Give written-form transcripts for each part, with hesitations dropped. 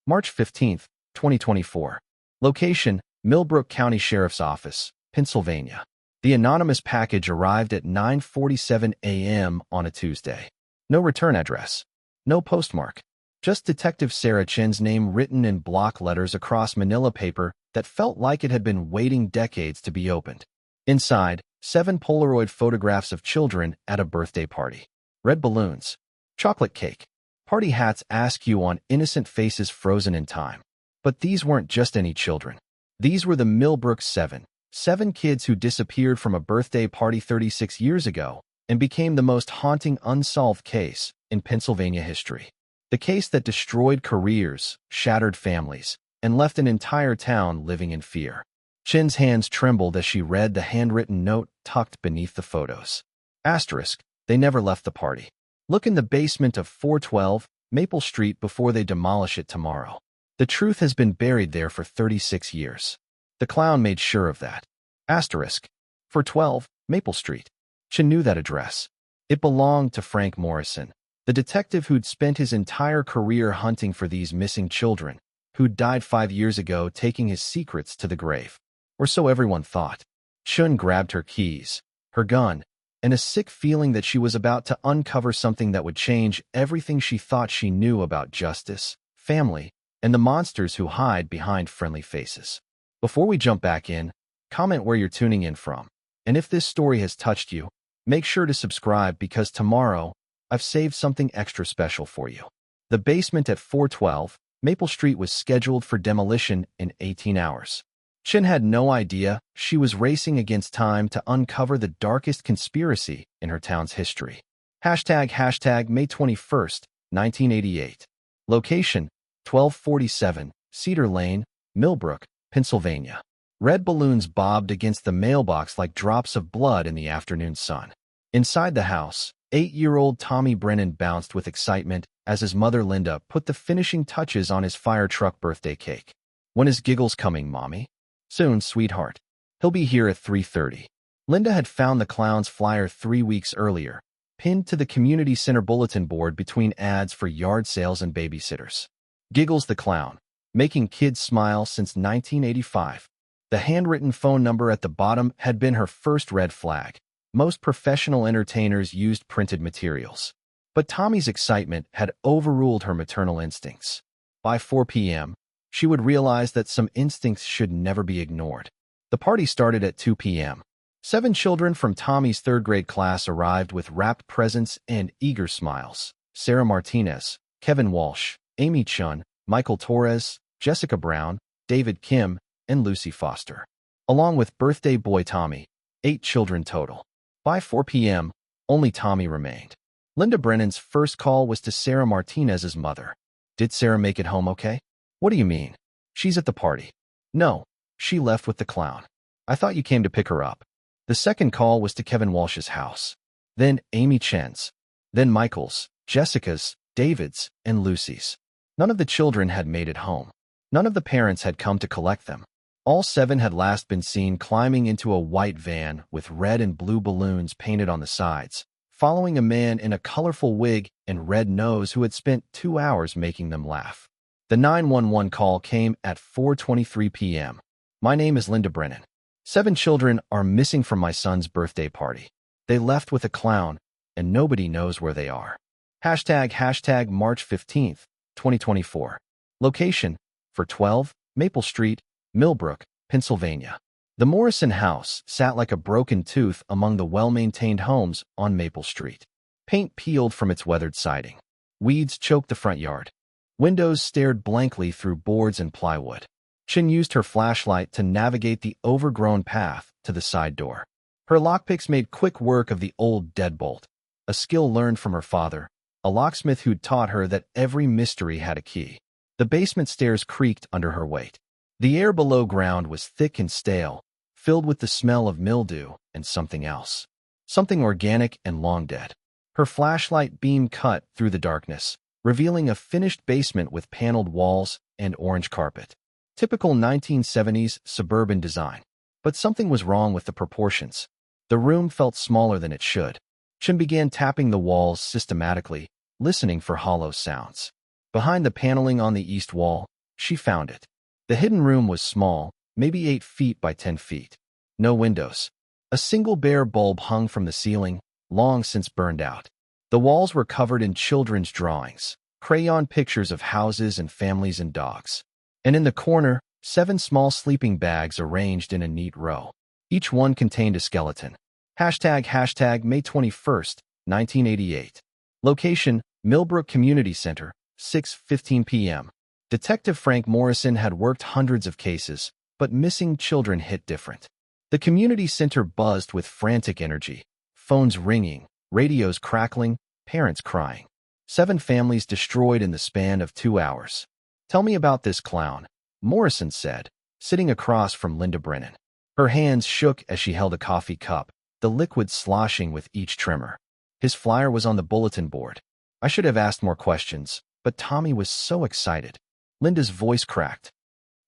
March 15th, 2024. Location: Millbrook County Sheriff's Office, Pennsylvania. The anonymous package arrived at 9:47 a.m. on a Tuesday. No return address. No postmark. Just Detective Sarah Chen's name written in block letters across manila paper that felt like it had been waiting decades to be opened. Inside, 7 Polaroid photographs of children at a birthday party. Red balloons. Chocolate cake. Party hats ask you on innocent faces frozen in time. But these weren't just any children. These were the Millbrook 7. 7 kids who disappeared from a birthday party 36 years ago and became the most haunting unsolved case in Pennsylvania history. The case that destroyed careers, shattered families, and left an entire town living in fear. Chen's hands trembled as she read the handwritten note tucked beneath the photos. Asterisk, they never left the party. Look in the basement of 412 Maple Street before they demolish it tomorrow. The truth has been buried there for 36 years. The clown made sure of that. Asterisk, 412 Maple Street. Chen knew that address. It belonged to Frank Morrison, the detective who'd spent his entire career hunting for these missing children, who'd died 5 years ago taking his secrets to the grave. Or so everyone thought. Chen grabbed her keys, her gun, and a sick feeling that she was about to uncover something that would change everything she thought she knew about justice, family, and the monsters who hide behind friendly faces. Before we jump back in, comment where you're tuning in from. And if this story has touched you, make sure to subscribe because tomorrow, I've saved something extra special for you. The basement at 412 Maple Street was scheduled for demolition in 18 hours. Chen had no idea she was racing against time to uncover the darkest conspiracy in her town's history. Hashtag May 21st, 1988. Location: 1247 Cedar Lane, Millbrook, Pennsylvania. Red balloons bobbed against the mailbox like drops of blood in the afternoon sun. Inside the house, 8-year-old Tommy Brennan bounced with excitement as his mother Linda put the finishing touches on his fire truck birthday cake. When is Giggles coming, Mommy? Soon, sweetheart. He'll be here at 3:30. Linda had found the clown's flyer 3 weeks earlier, pinned to the community center bulletin board between ads for yard sales and babysitters. Giggles the clown, making kids smile since 1985. The handwritten phone number at the bottom had been her first red flag. Most professional entertainers used printed materials. But Tommy's excitement had overruled her maternal instincts. By 4 p.m., she would realize that some instincts should never be ignored. The party started at 2 p.m. 7 children from Tommy's 3rd grade class arrived with wrapped presents and eager smiles. Sarah Martinez, Kevin Walsh, Amy Chun, Michael Torres, Jessica Brown, David Kim, and Lucy Foster. Along with birthday boy Tommy, 8 children total. By 4 p.m., only Tommy remained. Linda Brennan's first call was to Sarah Martinez's mother. Did Sarah make it home okay? What do you mean? She's at the party. No, she left with the clown. I thought you came to pick her up. The second call was to Kevin Walsh's house. Then Amy Chen's. Then Michael's, Jessica's, David's, and Lucy's. None of the children had made it home. None of the parents had come to collect them. All 7 had last been seen climbing into a white van with red and blue balloons painted on the sides, following a man in a colorful wig and red nose who had spent 2 hours making them laugh. The 911 call came at 4:23 p.m. My name is Linda Brennan. 7 children are missing from my son's birthday party. They left with a clown, and nobody knows where they are. Hashtag March 15th, 2024. Location: 412 Maple Street, Millbrook, Pennsylvania. The Morrison house sat like a broken tooth among the well-maintained homes on Maple Street. Paint peeled from its weathered siding. Weeds choked the front yard. Windows stared blankly through boards and plywood. Chen used her flashlight to navigate the overgrown path to the side door. Her lockpicks made quick work of the old deadbolt, a skill learned from her father, a locksmith who'd taught her that every mystery had a key. The basement stairs creaked under her weight. The air below ground was thick and stale, filled with the smell of mildew and something else. Something organic and long dead. Her flashlight beam cut through the darkness, revealing a finished basement with paneled walls and orange carpet. Typical 1970s suburban design. But something was wrong with the proportions. The room felt smaller than it should. Chen began tapping the walls systematically, listening for hollow sounds. Behind the paneling on the east wall, she found it. The hidden room was small, maybe 8 feet by 10 feet. No windows. A single bare bulb hung from the ceiling, long since burned out. The walls were covered in children's drawings, crayon pictures of houses and families and dogs. And in the corner, 7 small sleeping bags arranged in a neat row. Each one contained a skeleton. Hashtag May 21st, 1988. Location, Millbrook Community Center, 6:15 p.m. Detective Frank Morrison had worked hundreds of cases, but missing children hit different. The community center buzzed with frantic energy, phones ringing, radios crackling, parents crying. 7 families destroyed in the span of 2 hours. "Tell me about this clown," Morrison said, sitting across from Linda Brennan. Her hands shook as she held a coffee cup, the liquid sloshing with each tremor. His flyer was on the bulletin board. I should have asked more questions, but Tommy was so excited. Linda's voice cracked.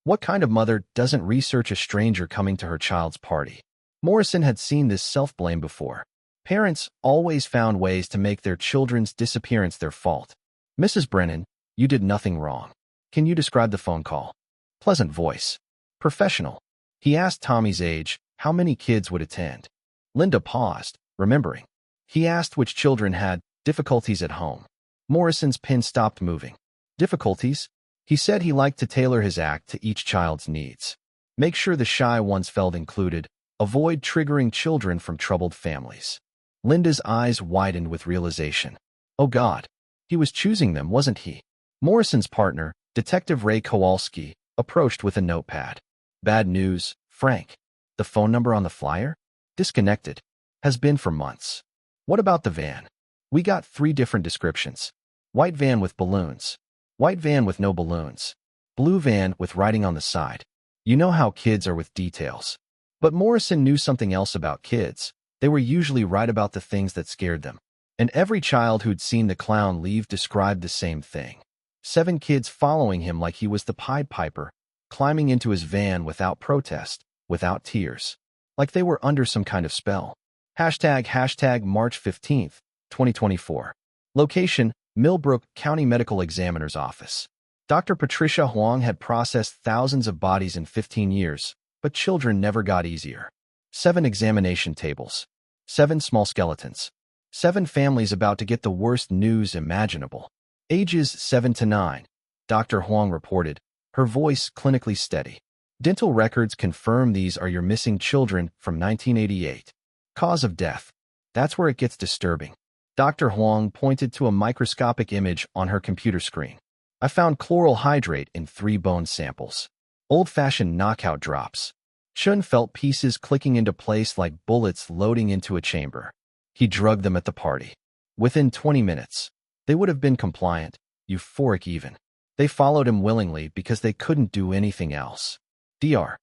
What kind of mother doesn't research a stranger coming to her child's party? Morrison had seen this self-blame before. Parents always found ways to make their children's disappearance their fault. "Mrs. Brennan, you did nothing wrong. Can you describe the phone call?" Pleasant voice. Professional. He asked Tommy's age, how many kids would attend. Linda paused, remembering. He asked which children had difficulties at home. Morrison's pen stopped moving. Difficulties? He said he liked to tailor his act to each child's needs. Make sure the shy ones felt included. Avoid triggering children from troubled families. Linda's eyes widened with realization. Oh God, he was choosing them, wasn't he? Morrison's partner, Detective Ray Kowalski, approached with a notepad. Bad news, Frank. The phone number on the flyer? Disconnected. Has been for months. What about the van? We got 3 different descriptions. White van with balloons. White van with no balloons. Blue van with writing on the side. You know how kids are with details. But Morrison knew something else about kids. They were usually right about the things that scared them. And every child who'd seen the clown leave described the same thing. 7 kids following him like he was the Pied Piper, climbing into his van without protest, without tears. Like they were under some kind of spell. Hashtag March 15th, 2024. Location, Millbrook County Medical Examiner's Office. Dr. Patricia Huang had processed thousands of bodies in 15 years, but children never got easier. 7 examination tables. 7 small skeletons. 7 families about to get the worst news imaginable. Ages 7 to 9. Dr. Huang reported, her voice clinically steady. Dental records confirm these are your missing children from 1988. Cause of death. That's where it gets disturbing. Dr. Huang pointed to a microscopic image on her computer screen. I found chloral hydrate in 3 bone samples. Old-fashioned knockout drops. Chun felt pieces clicking into place like bullets loading into a chamber. He drugged them at the party. Within 20 minutes, they would have been compliant, euphoric even. They followed him willingly because they couldn't do anything else. Dr.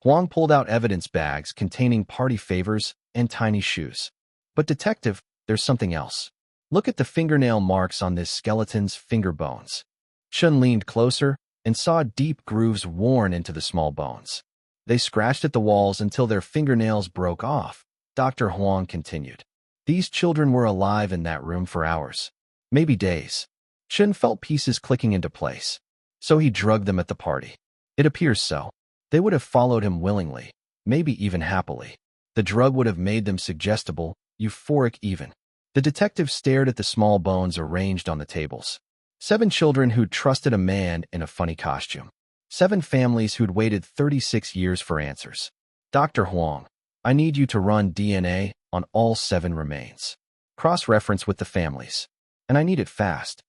Huang pulled out evidence bags containing party favors and tiny shoes. But detective, there's something else. Look at the fingernail marks on this skeleton's finger bones. Chun leaned closer and saw deep grooves worn into the small bones. They scratched at the walls until their fingernails broke off. Dr. Huang continued. These children were alive in that room for hours, maybe days. Chun felt pieces clicking into place. So he drugged them at the party. It appears so. They would have followed him willingly, maybe even happily. The drug would have made them suggestible, euphoric even. The detective stared at the small bones arranged on the tables. 7 children who'd trusted a man in a funny costume. 7 families who'd waited 36 years for answers. Dr. Huang, I need you to run DNA on all 7 remains. Cross-reference with the families. And I need it fast.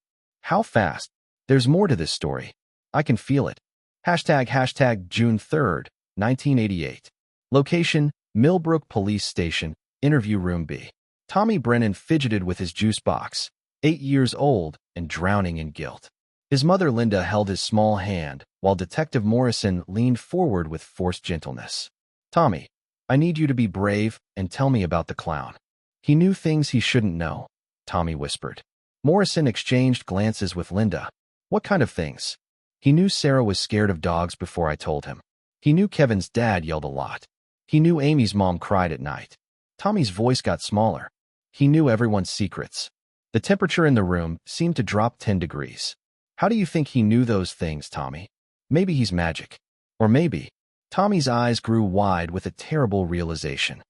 How fast? There's more to this story. I can feel it. Hashtag June 3rd, 1988. Location, Millbrook Police Station, Interview Room B. Tommy Brennan fidgeted with his juice box, 8 years old and drowning in guilt. His mother Linda held his small hand, while Detective Morrison leaned forward with forced gentleness. Tommy, I need you to be brave and tell me about the clown. He knew things he shouldn't know, Tommy whispered. Morrison exchanged glances with Linda. What kind of things? He knew Sarah was scared of dogs before I told him. He knew Kevin's dad yelled a lot. He knew Amy's mom cried at night. Tommy's voice got smaller. He knew everyone's secrets. The temperature in the room seemed to drop 10 degrees. How do you think he knew those things, Tommy? Maybe he's magic. Or maybe. Tommy's eyes grew wide with a terrible realization.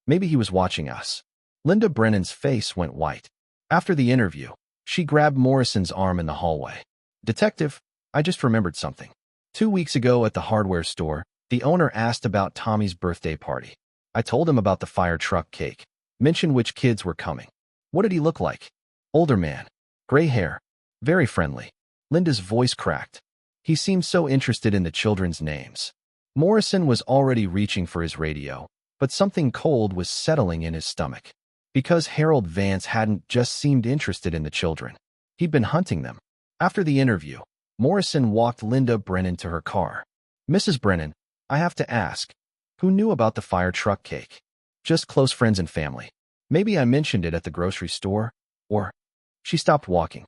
Maybe he was watching us. Linda Brennan's face went white. After the interview, she grabbed Morrison's arm in the hallway. Detective, I just remembered something. 2 weeks ago at the hardware store, the owner asked about Tommy's birthday party. I told him about the fire truck cake, mentioned which kids were coming. What did he look like? Older man. Gray hair. Very friendly. Linda's voice cracked. He seemed so interested in the children's names. Morrison was already reaching for his radio, but something cold was settling in his stomach. Because Harold Vance hadn't just seemed interested in the children. He'd been hunting them. After the interview, Morrison walked Linda Brennan to her car. Mrs. Brennan, I have to ask, who knew about the fire truck cake? Just close friends and family. Maybe I mentioned it at the grocery store, or... She stopped walking.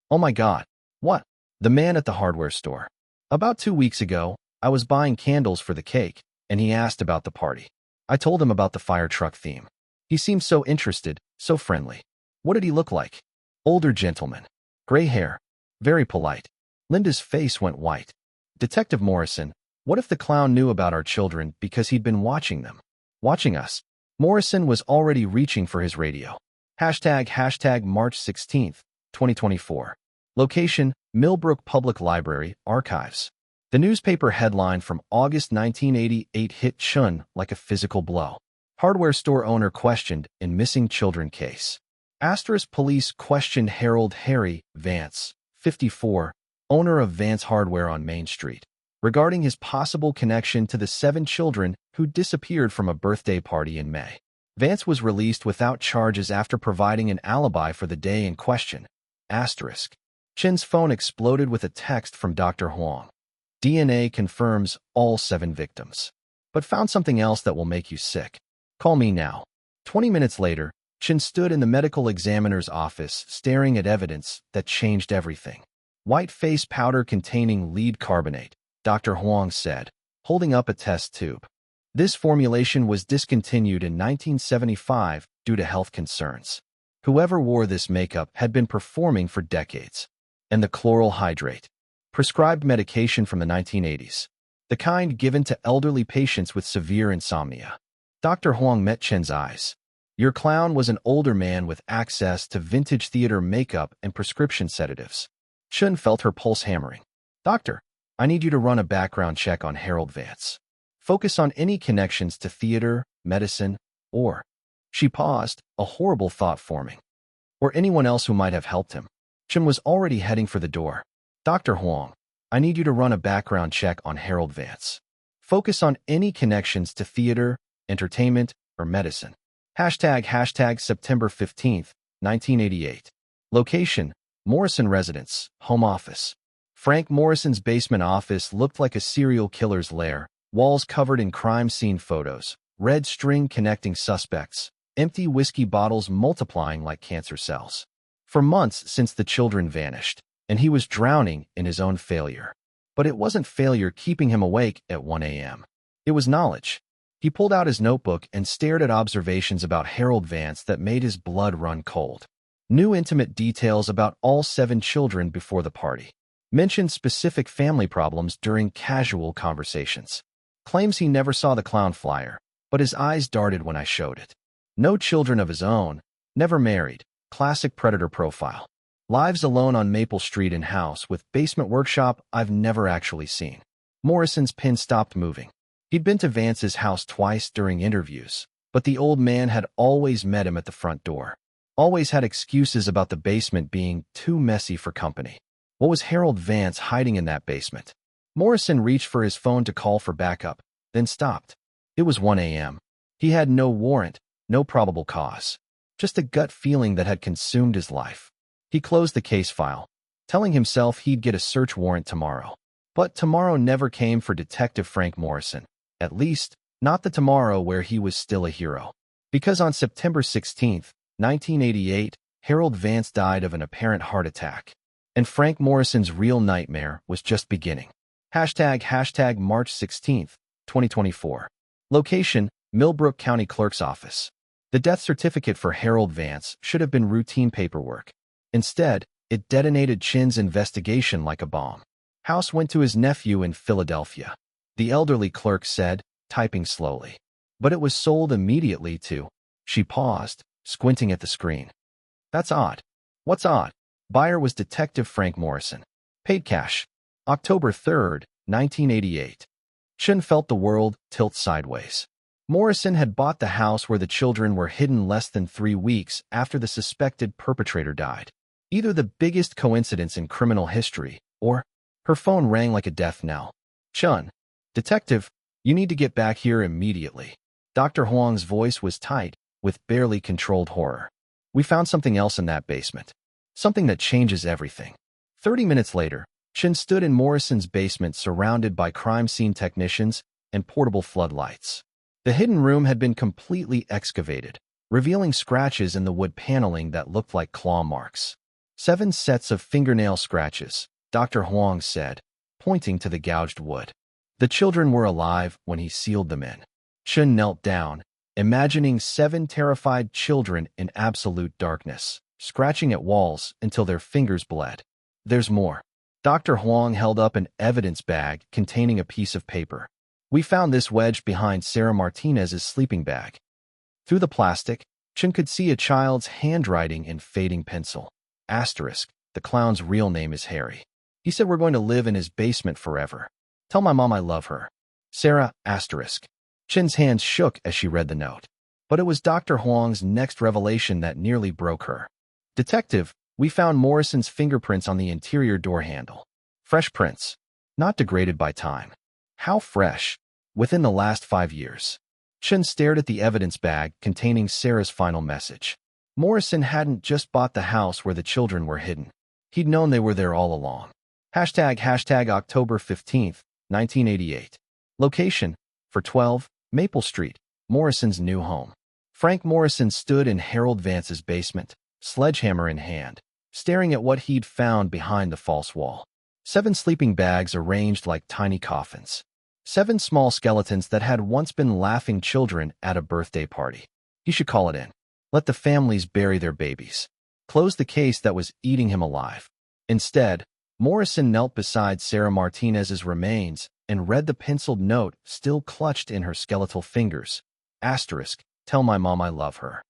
Oh my God. What? The man at the hardware store. About 2 weeks ago, I was buying candles for the cake, and he asked about the party. I told him about the fire truck theme. He seemed so interested, so friendly. What did he look like? Older gentleman. Gray hair. Very polite. Linda's face went white. Detective Morrison, what if the clown knew about our children because he'd been watching them? Watching us. Morrison was already reaching for his radio. Hashtag March 16th, 2024. Location, Millbrook Public Library, Archives. The newspaper headline from August 1988 hit Chun like a physical blow. Hardware store owner questioned in missing children case. Asterisk police questioned Harold Harry Vance, 54, owner of Vance Hardware on Main Street, regarding his possible connection to the 7 children who disappeared from a birthday party in May. Vance was released without charges after providing an alibi for the day in question. Asterisk. Chin's phone exploded with a text from Dr. Huang. DNA confirms all 7 victims, but found something else that will make you sick. Call me now. 20 minutes later, Chin stood in the medical examiner's office staring at evidence that changed everything. White face powder containing lead carbonate, Dr. Huang said, holding up a test tube. This formulation was discontinued in 1975 due to health concerns. Whoever wore this makeup had been performing for decades. And the chloral hydrate, prescribed medication from the 1980s, the kind given to elderly patients with severe insomnia. Dr. Huang met Chen's eyes. Your clown was an older man with access to vintage theater makeup and prescription sedatives. Chen felt her pulse hammering. Doctor, I need you to run a background check on Harold Vance. Focus on any connections to theater, medicine, or... She paused, a horrible thought forming. Or anyone else who might have helped him. Chen was already heading for the door. Dr. Huang, I need you to run a background check on Harold Vance. Focus on any connections to theater, entertainment, or medicine. Hashtag September 15th, 1988. Location, Morrison Residence, Home Office. Frank Morrison's basement office looked like a serial killer's lair, walls covered in crime scene photos, red string connecting suspects, empty whiskey bottles multiplying like cancer cells. For months since the children vanished, and he was drowning in his own failure. But it wasn't failure keeping him awake at 1 a.m. It was knowledge. He pulled out his notebook and stared at observations about Harold Vance that made his blood run cold. New intimate details about all 7 children before the party. Mentioned specific family problems during casual conversations. Claims he never saw the clown flyer, but his eyes darted when I showed it. No children of his own, never married. Classic predator profile. Lives alone on Maple Street in house with basement workshop I've never actually seen. Morrison's pen stopped moving. He'd been to Vance's house twice during interviews, but the old man had always met him at the front door. Always had excuses about the basement being too messy for company. What was Harold Vance hiding in that basement? Morrison reached for his phone to call for backup, then stopped. It was 1 a.m. He had no warrant, no probable cause. Just a gut feeling that had consumed his life. He closed the case file, telling himself he'd get a search warrant tomorrow. But tomorrow never came for Detective Frank Morrison. At least, not the tomorrow where he was still a hero. Because on September 16, 1988, Harold Vance died of an apparent heart attack. And Frank Morrison's real nightmare was just beginning. Hashtag March 16, 2024. Location, Millbrook County Clerk's Office. The death certificate for Harold Vance should have been routine paperwork. Instead, It detonated Chin's investigation like a bomb. House went to his nephew in Philadelphia. The elderly clerk said, typing slowly. But it was sold immediately to. She paused, squinting at the screen. That's odd. What's odd? Buyer was Detective Frank Morrison. Paid cash. October 3rd, 1988. Chen felt the world tilt sideways. Morrison had bought the house where the children were hidden less than 3 weeks after the suspected perpetrator died. Either the biggest coincidence in criminal history, or her phone rang like a death knell. Chen. Detective, you need to get back here immediately. Dr. Huang's voice was tight, with barely controlled horror. We found something else in that basement. Something that changes everything. 30 minutes later, Chen stood in Morrison's basement surrounded by crime scene technicians and portable floodlights. The hidden room had been completely excavated, revealing scratches in the wood paneling that looked like claw marks. 7 sets of fingernail scratches, Dr. Huang said, pointing to the gouged wood. The children were alive when he sealed them in. Chen knelt down, imagining 7 terrified children in absolute darkness, scratching at walls until their fingers bled. There's more. Dr. Huang held up an evidence bag containing a piece of paper. We found this wedged behind Sarah Martinez's sleeping bag. Through the plastic, Chen could see a child's handwriting in fading pencil. Asterisk, the clown's real name is Harry. He said we're going to live in his basement forever. Tell my mom I love her. Sarah, asterisk. Chen's hands shook as she read the note. But it was Dr. Huang's next revelation that nearly broke her. Detective, we found Morrison's fingerprints on the interior door handle. Fresh prints. Not degraded by time. How fresh? Within the last 5 years. Chen stared at the evidence bag containing Sarah's final message. Morrison hadn't just bought the house where the children were hidden. He'd known they were there all along. Hashtag October 15th, 1988. Location, for 12, Maple Street, Morrison's new home. Frank Morrison stood in Harold Vance's basement, sledgehammer in hand, staring at what he'd found behind the false wall. 7 sleeping bags arranged like tiny coffins. 7 small skeletons that had once been laughing children at a birthday party. He should call it in. Let the families bury their babies. Close the case that was eating him alive. Instead, Morrison knelt beside Sarah Martinez's remains and read the penciled note still clutched in her skeletal fingers. Asterisk, tell my mom I love her.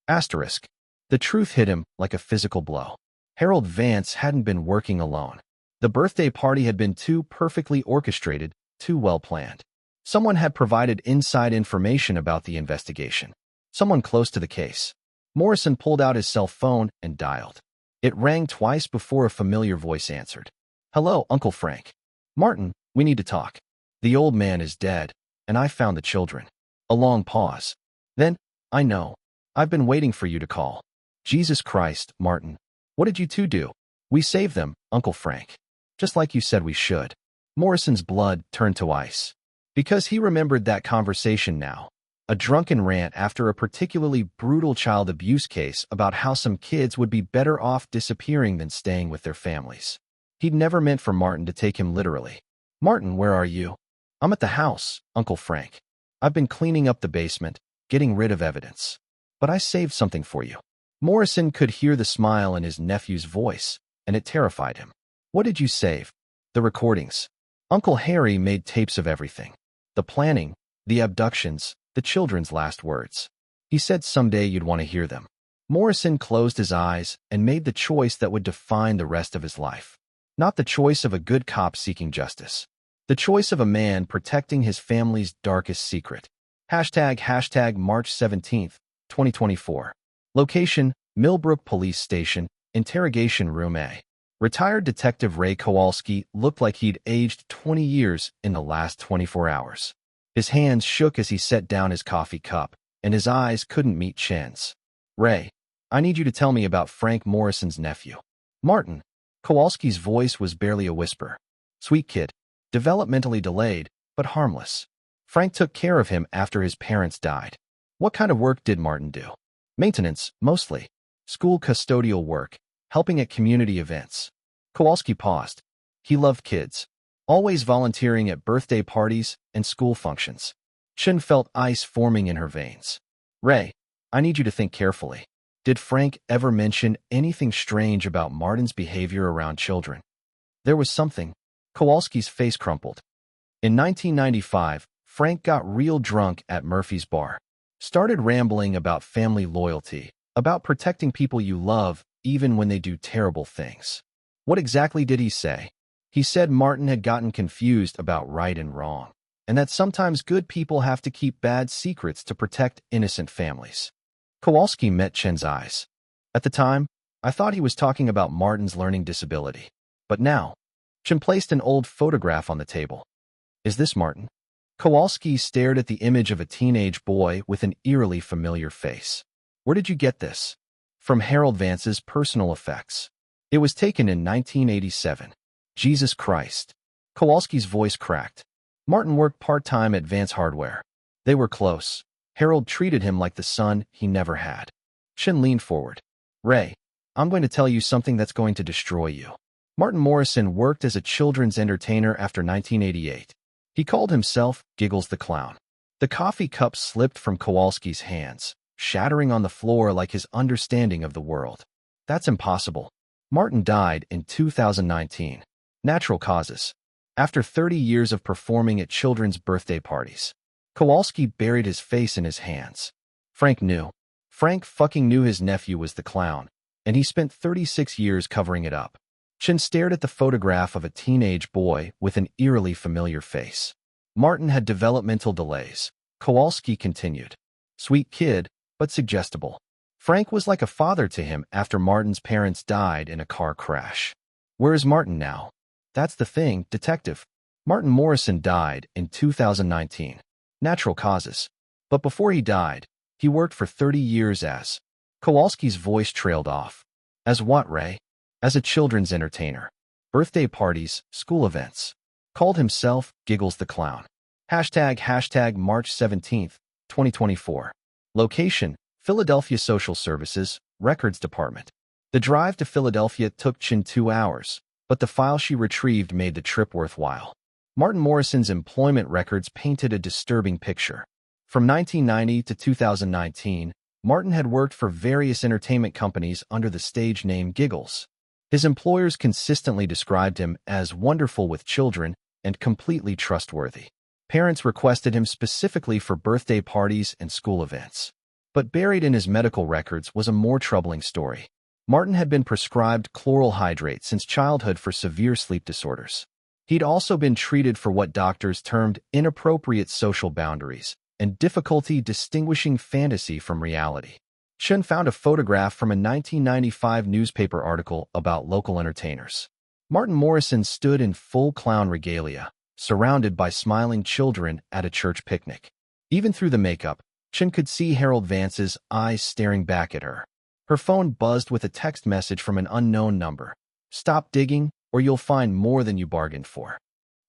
Asterisk. The truth hit him like a physical blow. Harold Vance hadn't been working alone. The birthday party had been too perfectly orchestrated, too well planned. Someone had provided inside information about the investigation. Someone close to the case. Morrison pulled out his cell phone and dialed. It rang twice before a familiar voice answered. Hello, Uncle Frank. Martin, we need to talk. The old man is dead, and I found the children. A long pause. Then, I know. I've been waiting for you to call. Jesus Christ, Martin. What did you two do? We saved them, Uncle Frank. Just like you said we should. Morrison's blood turned to ice. Because he remembered that conversation now. A drunken rant after a particularly brutal child abuse case about how some kids would be better off disappearing than staying with their families. He'd never meant for Martin to take him literally. Martin, where are you? I'm at the house, Uncle Frank. I've been cleaning up the basement, getting rid of evidence. But I saved something for you. Morrison could hear the smile in his nephew's voice, and it terrified him. What did you save? The recordings. Uncle Harry made tapes of everything. The planning, the abductions, the children's last words. He said someday you'd want to hear them. Morrison closed his eyes and made the choice that would define the rest of his life. Not the choice of a good cop seeking justice. The choice of a man protecting his family's darkest secret. Hashtag March 17th, 2024. Location, Millbrook Police Station, Interrogation Room A. Retired Detective Ray Kowalski looked like he'd aged 20 years in the last 24 hours. His hands shook as he set down his coffee cup, and his eyes couldn't meet Chen's. Ray, I need you to tell me about Frank Morrison's nephew. Martin. Kowalski's voice was barely a whisper. Sweet kid. Developmentally delayed, but harmless. Frank took care of him after his parents died. What kind of work did Martin do? Maintenance, mostly. School custodial work, helping at community events. Kowalski paused. He loved kids. Always volunteering at birthday parties and school functions. Chen felt ice forming in her veins. Ray, I need you to think carefully. Did Frank ever mention anything strange about Martin's behavior around children? There was something. Kowalski's face crumpled. In 1995, Frank got real drunk at Murphy's bar. Started rambling about family loyalty, about protecting people you love even when they do terrible things. What exactly did he say? He said Martin had gotten confused about right and wrong, and that sometimes good people have to keep bad secrets to protect innocent families. Kowalski met Chen's eyes. At the time, I thought he was talking about Martin's learning disability. But now, Chen placed an old photograph on the table. Is this Martin? Kowalski stared at the image of a teenage boy with an eerily familiar face. Where did you get this? From Harold Vance's Personal Effects. It was taken in 1987. Jesus Christ. Kowalski's voice cracked. Martin worked part-time at Vance Hardware. They were close. Harold treated him like the son he never had. Chen leaned forward. Ray, I'm going to tell you something that's going to destroy you. Martin Morrison worked as a children's entertainer after 1988. He called himself Giggles the Clown. The coffee cup slipped from Kowalski's hands, shattering on the floor like his understanding of the world. That's impossible. Martin died in 2019. Natural causes. After 30 years of performing at children's birthday parties. Kowalski buried his face in his hands. Frank knew. Frank fucking knew his nephew was the clown, and he spent 36 years covering it up. Chen stared at the photograph of a teenage boy with an eerily familiar face. Martin had developmental delays. Kowalski continued. Sweet kid, but suggestible. Frank was like a father to him after Martin's parents died in a car crash. Where is Martin now? That's the thing, detective. Martin Morrison died in 2019. Natural causes. But before he died, he worked for 30 years as... Kowalski's voice trailed off. As what, Ray? As a children's entertainer. Birthday parties, school events. Called himself Giggles the Clown. Hashtag March 17th, 2024. Location, Philadelphia Social Services, Records Department. The drive to Philadelphia took Chen 2 hours, but the file she retrieved made the trip worthwhile. Martin Morrison's employment records painted a disturbing picture. From 1990 to 2019, Martin had worked for various entertainment companies under the stage name Giggles. His employers consistently described him as wonderful with children and completely trustworthy. Parents requested him specifically for birthday parties and school events. But buried in his medical records was a more troubling story. Martin had been prescribed chloral hydrate since childhood for severe sleep disorders. He'd also been treated for what doctors termed inappropriate social boundaries and difficulty distinguishing fantasy from reality. Chen found a photograph from a 1995 newspaper article about local entertainers. Martin Morrison stood in full clown regalia, surrounded by smiling children at a church picnic. Even through the makeup, Chen could see Harold Vance's eyes staring back at her. Her phone buzzed with a text message from an unknown number. Stop digging, or you'll find more than you bargained for.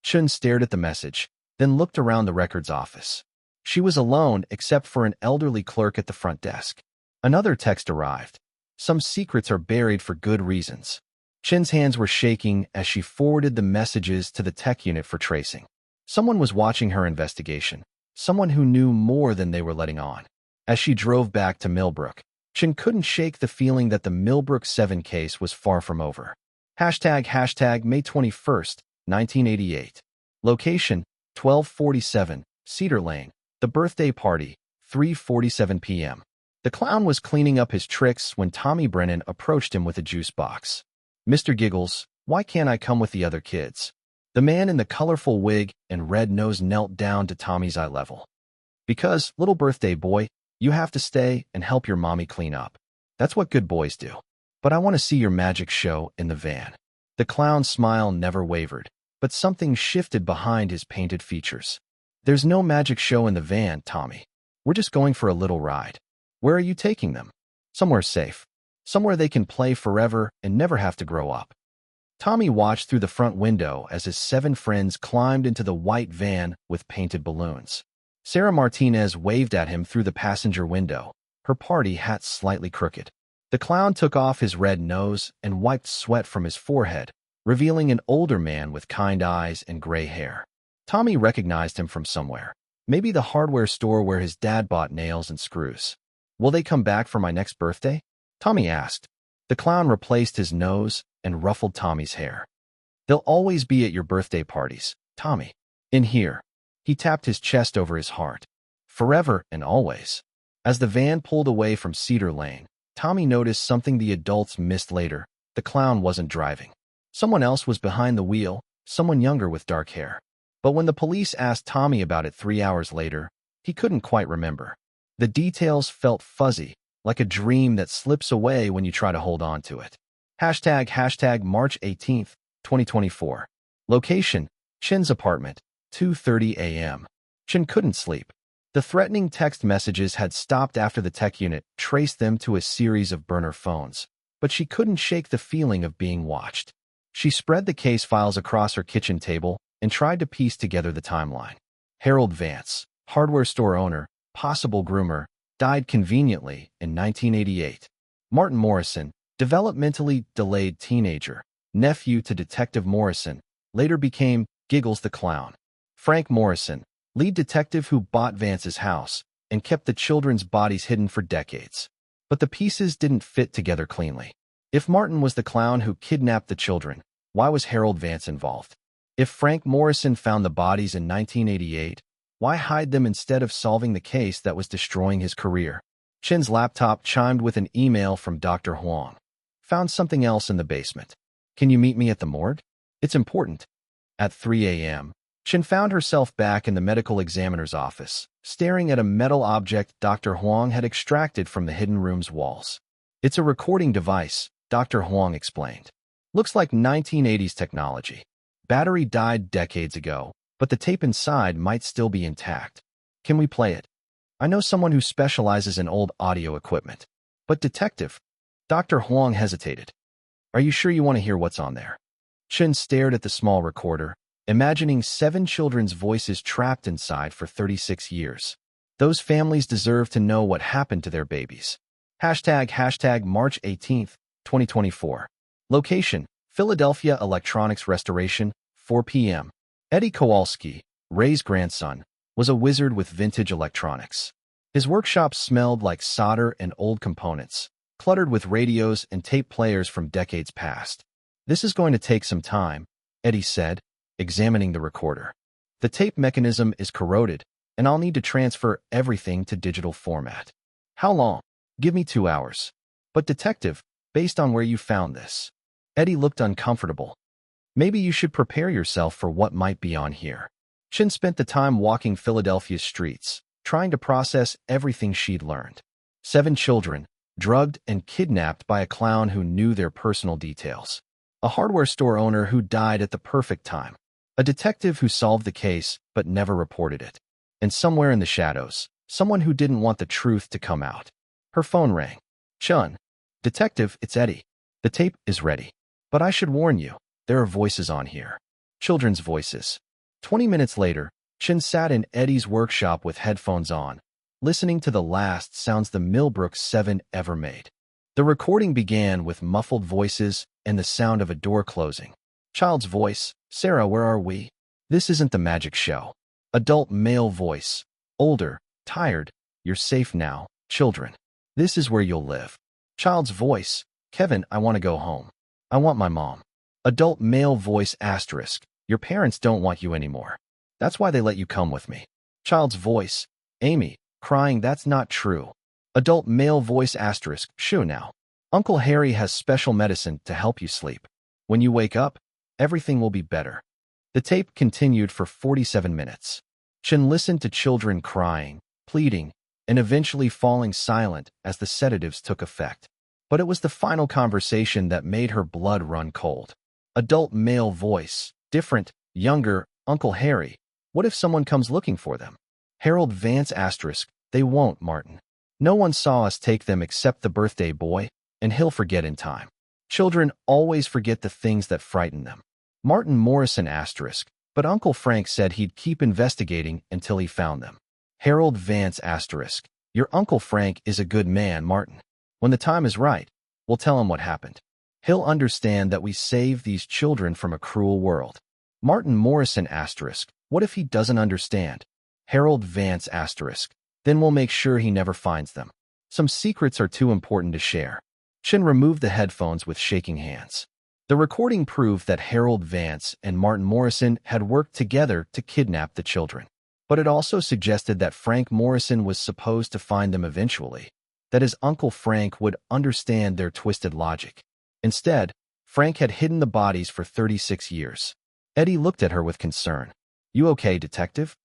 Chen stared at the message, then looked around the records office. She was alone except for an elderly clerk at the front desk. Another text arrived. Some secrets are buried for good reasons. Chen's hands were shaking as she forwarded the messages to the tech unit for tracing. Someone was watching her investigation. Someone who knew more than they were letting on. As she drove back to Millbrook, Chen couldn't shake the feeling that the Millbrook 7 case was far from over. Hashtag May 21st, 1988. Location, 1247, Cedar Lane. The birthday party, 3:47 p.m. The clown was cleaning up his tricks when Tommy Brennan approached him with a juice box. Mr. Giggles, why can't I come with the other kids? The man in the colorful wig and red nose knelt down to Tommy's eye level. Because, little birthday boy, you have to stay and help your mommy clean up. That's what good boys do. But I want to see your magic show in the van. The clown's smile never wavered, but something shifted behind his painted features. There's no magic show in the van, Tommy. We're just going for a little ride. Where are you taking them? Somewhere safe. Somewhere they can play forever and never have to grow up. Tommy watched through the front window as his 7 friends climbed into the white van with painted balloons. Sarah Martinez waved at him through the passenger window, her party hat slightly crooked. The clown took off his red nose and wiped sweat from his forehead, revealing an older man with kind eyes and gray hair. Tommy recognized him from somewhere. Maybe the hardware store where his dad bought nails and screws. Will they come back for my next birthday? Tommy asked. The clown replaced his nose and ruffled Tommy's hair. They'll always be at your birthday parties, Tommy. In here. He tapped his chest over his heart. Forever and always. As the van pulled away from Cedar Lane, Tommy noticed something the adults missed later. The clown wasn't driving. Someone else was behind the wheel, someone younger with dark hair. But when the police asked Tommy about it 3 hours later, he couldn't quite remember. The details felt fuzzy, like a dream that slips away when you try to hold on to it. Hashtag March 18th, 2024. Location, Chin's apartment, 2:30 a.m. Chin couldn't sleep. The threatening text messages had stopped after the tech unit traced them to a series of burner phones, but she couldn't shake the feeling of being watched. She spread the case files across her kitchen table and tried to piece together the timeline. Harold Vance, hardware store owner, possible groomer, died conveniently in 1988. Martin Morrison, developmentally delayed teenager, nephew to Detective Morrison, later became Giggles the Clown. Frank Morrison, lead detective who bought Vance's house and kept the children's bodies hidden for decades. But the pieces didn't fit together cleanly. If Martin was the clown who kidnapped the children, why was Harold Vance involved? If Frank Morrison found the bodies in 1988, why hide them instead of solving the case that was destroying his career? Chin's laptop chimed with an email from Dr. Huang. Found something else in the basement. Can you meet me at the morgue? It's important. At 3 a.m., Chin found herself back in the medical examiner's office, staring at a metal object Dr. Huang had extracted from the hidden room's walls. It's a recording device, Dr. Huang explained. Looks like 1980s technology. Battery died decades ago, but the tape inside might still be intact. Can we play it? I know someone who specializes in old audio equipment. But detective, Dr. Huang hesitated. Are you sure you want to hear what's on there? Chin stared at the small recorder, imagining 7 children's voices trapped inside for 36 years. Those families deserve to know what happened to their babies. Hashtag March 18th, 2024. Location, Philadelphia Electronics Restoration, 4 p.m. Eddie Kowalski, Ray's grandson, was a wizard with vintage electronics. His workshop smelled like solder and old components, cluttered with radios and tape players from decades past. This is going to take some time, Eddie said, examining the recorder. The tape mechanism is corroded, and I'll need to transfer everything to digital format. How long? Give me 2 hours. But detective, based on where you found this. Eddie looked uncomfortable. Maybe you should prepare yourself for what might be on here. Chin spent the time walking Philadelphia's streets, trying to process everything she'd learned. 7 children, drugged and kidnapped by a clown who knew their personal details. A hardware store owner who died at the perfect time. A detective who solved the case but never reported it. And somewhere in the shadows, someone who didn't want the truth to come out. Her phone rang. Chun. Detective, it's Eddie. The tape is ready. But I should warn you, there are voices on here. Children's voices. 20 minutes later, Chin sat in Eddie's workshop with headphones on, listening to the last sounds the Millbrook 7 ever made. The recording began with muffled voices and the sound of a door closing. Child's voice, Sarah, where are we? This isn't the magic show. Adult male voice, older, tired, you're safe now, children. This is where you'll live. Child's voice, Kevin, I want to go home. I want my mom. Adult male voice asterisk, your parents don't want you anymore. That's why they let you come with me. Child's voice, Amy, crying, that's not true. Adult male voice asterisk, shoo now. Uncle Harry has special medicine to help you sleep. When you wake up, everything will be better. The tape continued for 47 minutes. Chin listened to children crying, pleading, and eventually falling silent as the sedatives took effect. But it was the final conversation that made her blood run cold. Adult male voice, different, younger, Uncle Harry. What if someone comes looking for them? Harold Vance asterisk, they won't, Martin. No one saw us take them except the birthday boy, and he'll forget in time. Children always forget the things that frighten them. Martin Morrison asterisk, but Uncle Frank said he'd keep investigating until he found them. Harold Vance asterisk, your Uncle Frank is a good man, Martin. When the time is right, we'll tell him what happened. He'll understand that we saved these children from a cruel world. Martin Morrison asterisk, what if he doesn't understand? Harold Vance asterisk, then we'll make sure he never finds them. Some secrets are too important to share. Chin removed the headphones with shaking hands. The recording proved that Harold Vance and Martin Morrison had worked together to kidnap the children. But it also suggested that Frank Morrison was supposed to find them eventually, that his Uncle Frank would understand their twisted logic. Instead, Frank had hidden the bodies for 36 years. Eddie looked at her with concern. "You okay, detective?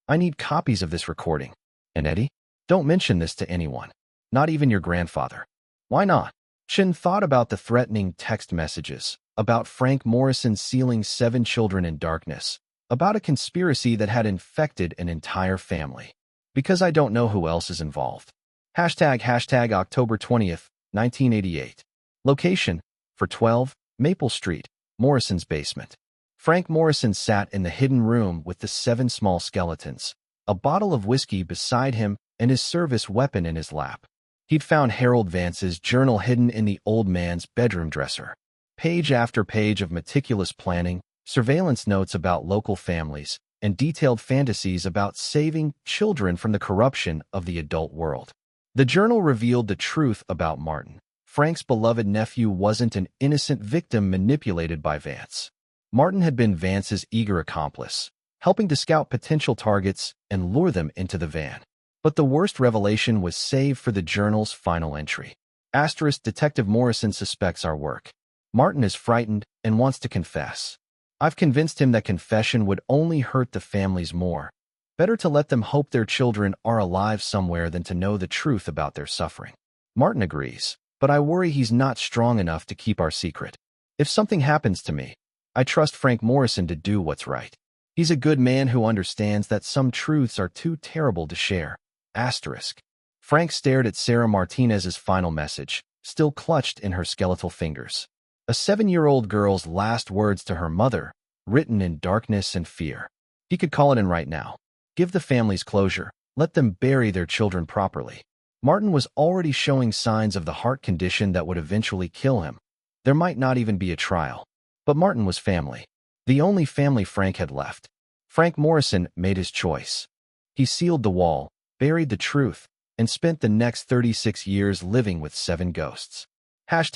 I need copies of this recording. And Eddie, don't mention this to anyone, not even your grandfather." "Why not?" Chin thought about the threatening text messages, about Frank Morrison sealing 7 children in darkness, about a conspiracy that had infected an entire family. "Because I don't know who else is involved." ## October 20th, 1988. Location: 412 Maple Street, Morrison's basement. Frank Morrison sat in the hidden room with the 7 small skeletons, a bottle of whiskey beside him and his service weapon in his lap. He'd found Harold Vance's journal hidden in the old man's bedroom dresser. Page after page of meticulous planning, surveillance notes about local families, and detailed fantasies about saving children from the corruption of the adult world. The journal revealed the truth about Martin. Frank's beloved nephew wasn't an innocent victim manipulated by Vance. Martin had been Vance's eager accomplice, helping to scout potential targets and lure them into the van. But the worst revelation was saved for the journal's final entry. * Detective Morrison suspects our work. Martin is frightened and wants to confess. I've convinced him that confession would only hurt the families more. Better to let them hope their children are alive somewhere than to know the truth about their suffering. Martin agrees, but I worry he's not strong enough to keep our secret. If something happens to me, I trust Frank Morrison to do what's right. He's a good man who understands that some truths are too terrible to share. *. Frank stared at Sarah Martinez's final message, still clutched in her skeletal fingers. A 7-year-old girl's last words to her mother, written in darkness and fear. He could call it in right now. Give the families closure. Let them bury their children properly. Martin was already showing signs of the heart condition that would eventually kill him. There might not even be a trial. But Martin was family. The only family Frank had left. Frank Morrison made his choice. He sealed the wall, buried the truth, and spent the next 36 years living with 7 ghosts. ## March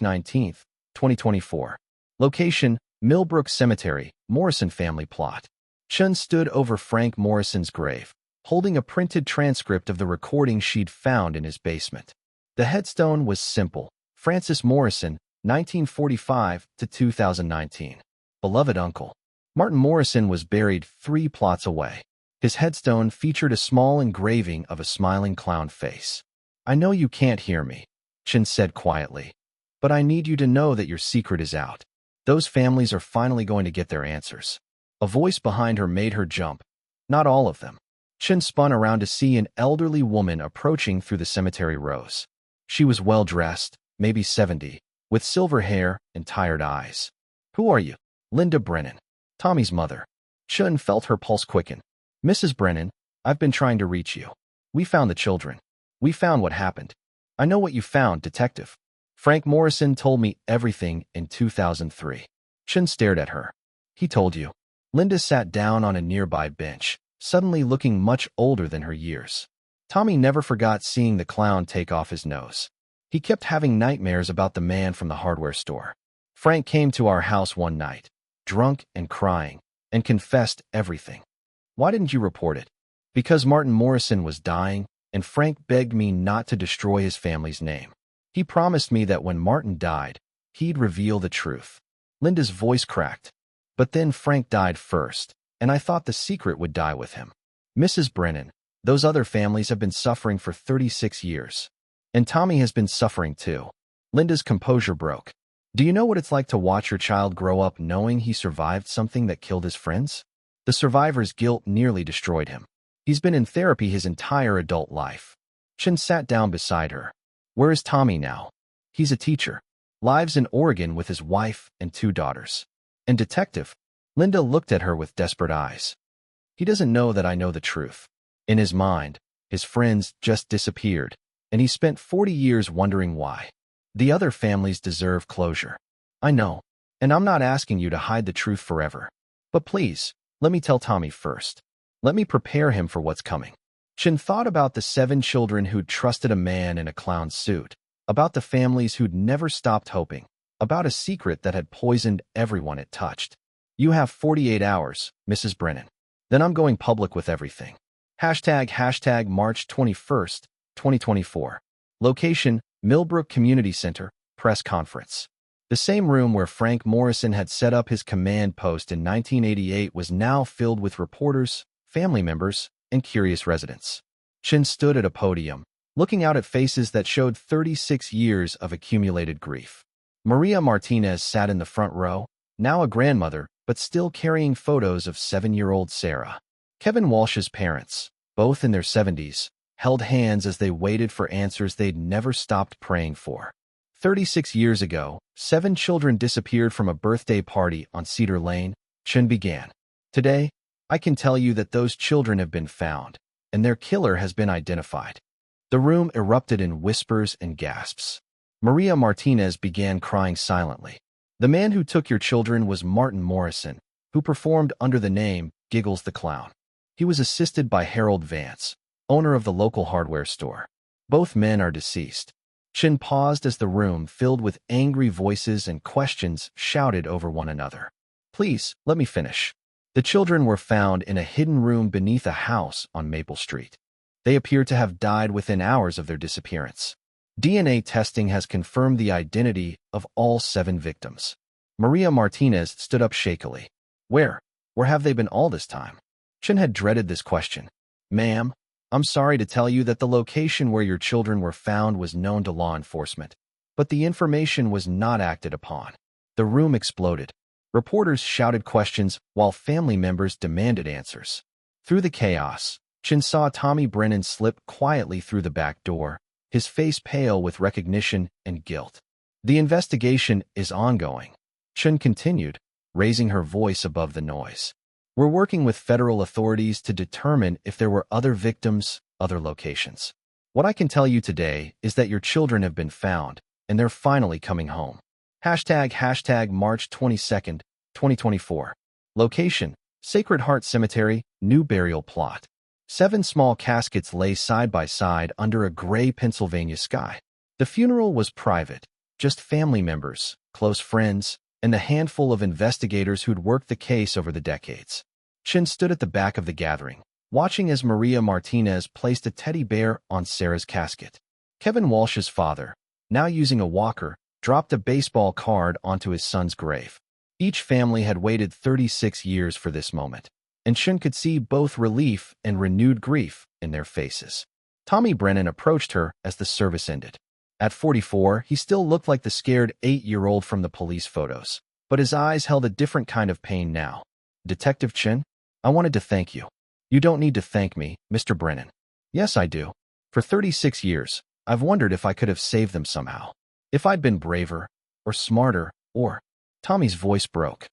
19th, 2024. Location: Millbrook Cemetery, Morrison family plot. Chun stood over Frank Morrison's grave, holding a printed transcript of the recording she'd found in his basement. The headstone was simple: Francis Morrison, 1945 to 2019. Beloved uncle. Martin Morrison was buried 3 plots away. His headstone featured a small engraving of a smiling clown face. "I know you can't hear me," Chin said quietly, "but I need you to know that your secret is out. Those families are finally going to get their answers." A voice behind her made her jump. "Not all of them." Chin spun around to see an elderly woman approaching through the cemetery rows. She was well-dressed, maybe 70, with silver hair and tired eyes. "Who are you?" "Linda Brennan, Tommy's mother." Chin felt her pulse quicken. "Mrs. Brennan, I've been trying to reach you. We found the children. We found what happened." "I know what you found, detective. Frank Morrison told me everything in 2003. Chin stared at her. "He told you." Linda sat down on a nearby bench, suddenly looking much older than her years. Tommy never forgot seeing the clown take off his nose. He kept having nightmares about the man from the hardware store. "Frank came to our house one night, drunk and crying, and confessed everything." "Why didn't you report it?" "Because Martin Morrison was dying, and Frank begged me not to destroy his family's name. He promised me that when Martin died, he'd reveal the truth." Linda's voice cracked. "But then Frank died first, and I thought the secret would die with him." "Mrs. Brennan, those other families have been suffering for 36 years. And Tommy has been suffering too." Linda's composure broke. "Do you know what it's like to watch your child grow up knowing he survived something that killed his friends? The survivor's guilt nearly destroyed him. He's been in therapy his entire adult life." Chin sat down beside her. "Where is Tommy now?" "He's a teacher. Lives in Oregon with his wife and 2 daughters. And detective." Linda looked at her with desperate eyes. "He doesn't know that I know the truth. In his mind, his friends just disappeared, and he spent 40 years wondering why. The other families deserve closure. I know, and I'm not asking you to hide the truth forever. But please, let me tell Tommy first. Let me prepare him for what's coming." Chin thought about the 7 children who'd trusted a man in a clown suit, about the families who'd never stopped hoping, about a secret that had poisoned everyone it touched. You have 48 hours, Mrs. Brennan. Then I'm going public with everything. Hashtag March 21st, 2024. Location, Millbrook Community Center, press conference. The same room where Frank Morrison had set up his command post in 1988 was now filled with reporters, family members, and curious residents. Chin stood at a podium, looking out at faces that showed 36 years of accumulated grief. Maria Martinez sat in the front row, now a grandmother, but still carrying photos of 7-year-old Sarah. Kevin Walsh's parents, both in their 70s, held hands as they waited for answers they'd never stopped praying for. 36 years ago, 7 children disappeared from a birthday party on Cedar Lane. Chin began. Today, I can tell you that those children have been found, and their killer has been identified. The room erupted in whispers and gasps. Maria Martinez began crying silently. The man who took your children was Martin Morrison, who performed under the name Giggles the Clown. He was assisted by Harold Vance, owner of the local hardware store. Both men are deceased. Chin paused as the room filled with angry voices and questions shouted over one another. Please, let me finish. The children were found in a hidden room beneath a house on Maple Street. They appear to have died within hours of their disappearance. DNA testing has confirmed the identity of all 7 victims. Maria Martinez stood up shakily. Where have they been all this time? Chin had dreaded this question. Ma'am, I'm sorry to tell you that the location where your children were found was known to law enforcement, but the information was not acted upon. The room exploded. Reporters shouted questions while family members demanded answers. Through the chaos, Chin saw Tommy Brennan slip quietly through the back door, his face pale with recognition and guilt. The investigation is ongoing, Chin continued, raising her voice above the noise. We're working with federal authorities to determine if there were other victims, other locations. What I can tell you today is that your children have been found, and they're finally coming home. Hashtag March 22nd, 2024. Location, Sacred Heart Cemetery, new burial plot. 7 small caskets lay side by side under a gray Pennsylvania sky. The funeral was private, just family members, close friends, and a handful of investigators who'd worked the case over the decades. Chin stood at the back of the gathering, watching as Maria Martinez placed a teddy bear on Sarah's casket. Kevin Walsh's father, now using a walker, dropped a baseball card onto his son's grave. Each family had waited 36 years for this moment, and Chin could see both relief and renewed grief in their faces. Tommy Brennan approached her as the service ended. At 44, he still looked like the scared 8-year-old from the police photos, but his eyes held a different kind of pain now. Detective Chin, I wanted to thank you. You don't need to thank me, Mr. Brennan. Yes, I do. For 36 years, I've wondered if I could have saved them somehow. If I'd been braver, or smarter, or... Tommy's voice broke.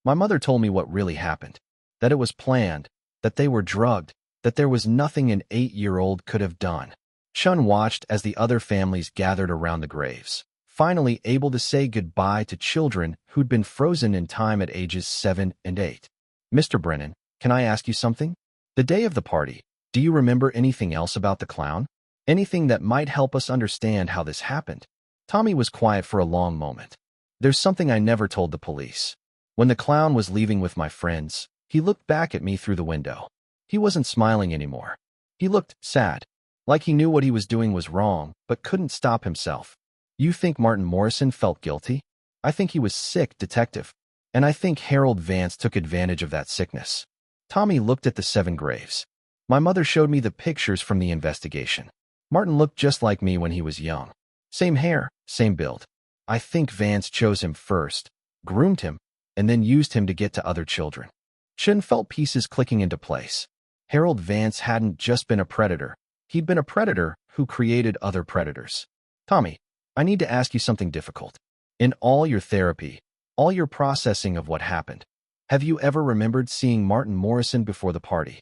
My mother told me what really happened. That it was planned, that they were drugged, that there was nothing an 8-year-old could have done. Chun watched as the other families gathered around the graves, finally able to say goodbye to children who'd been frozen in time at ages 7 and 8. Mr. Brennan, can I ask you something? The day of the party, do you remember anything else about the clown? Anything that might help us understand how this happened? Tommy was quiet for a long moment. There's something I never told the police. When the clown was leaving with my friends, he looked back at me through the window. He wasn't smiling anymore. He looked sad, like he knew what he was doing was wrong, but couldn't stop himself. You think Martin Morrison felt guilty? I think he was sick, detective. And I think Harold Vance took advantage of that sickness. Tommy looked at the 7 graves. My mother showed me the pictures from the investigation. Martin looked just like me when he was young. Same hair, same build. I think Vance chose him first, groomed him, and then used him to get to other children. Chin felt pieces clicking into place. Harold Vance hadn't just been a predator. He'd been a predator who created other predators. Tommy, I need to ask you something difficult. In all your therapy, all your processing of what happened, have you ever remembered seeing Martin Morrison before the party?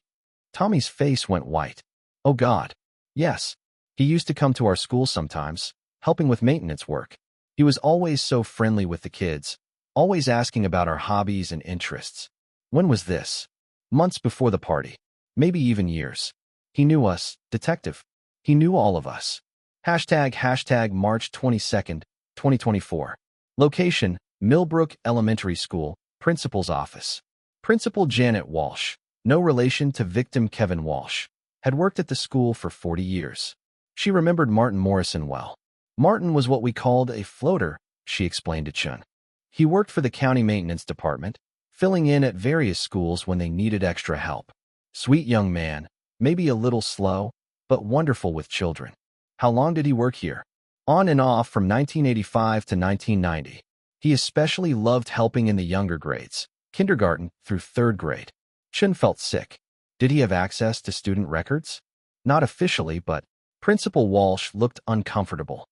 Tommy's face went white. Oh God, yes. He used to come to our school sometimes, helping with maintenance work. He was always so friendly with the kids, always asking about our hobbies and interests. When was this? Months before the party. Maybe even years. He knew us, detective. He knew all of us. Hashtag March 22nd, 2024. Location, Millbrook Elementary School, Principal's Office. Principal Janet Walsh, no relation to victim Kevin Walsh, had worked at the school for 40 years. She remembered Martin Morrison well. Martin was what we called a floater, she explained to Chun. He worked for the county maintenance department, filling in at various schools when they needed extra help. Sweet young man, maybe a little slow, but wonderful with children. How long did he work here? On and off from 1985 to 1990. He especially loved helping in the younger grades, kindergarten through third grade. Chun felt sick. Did he have access to student records? Not officially, but Principal Walsh looked uncomfortable.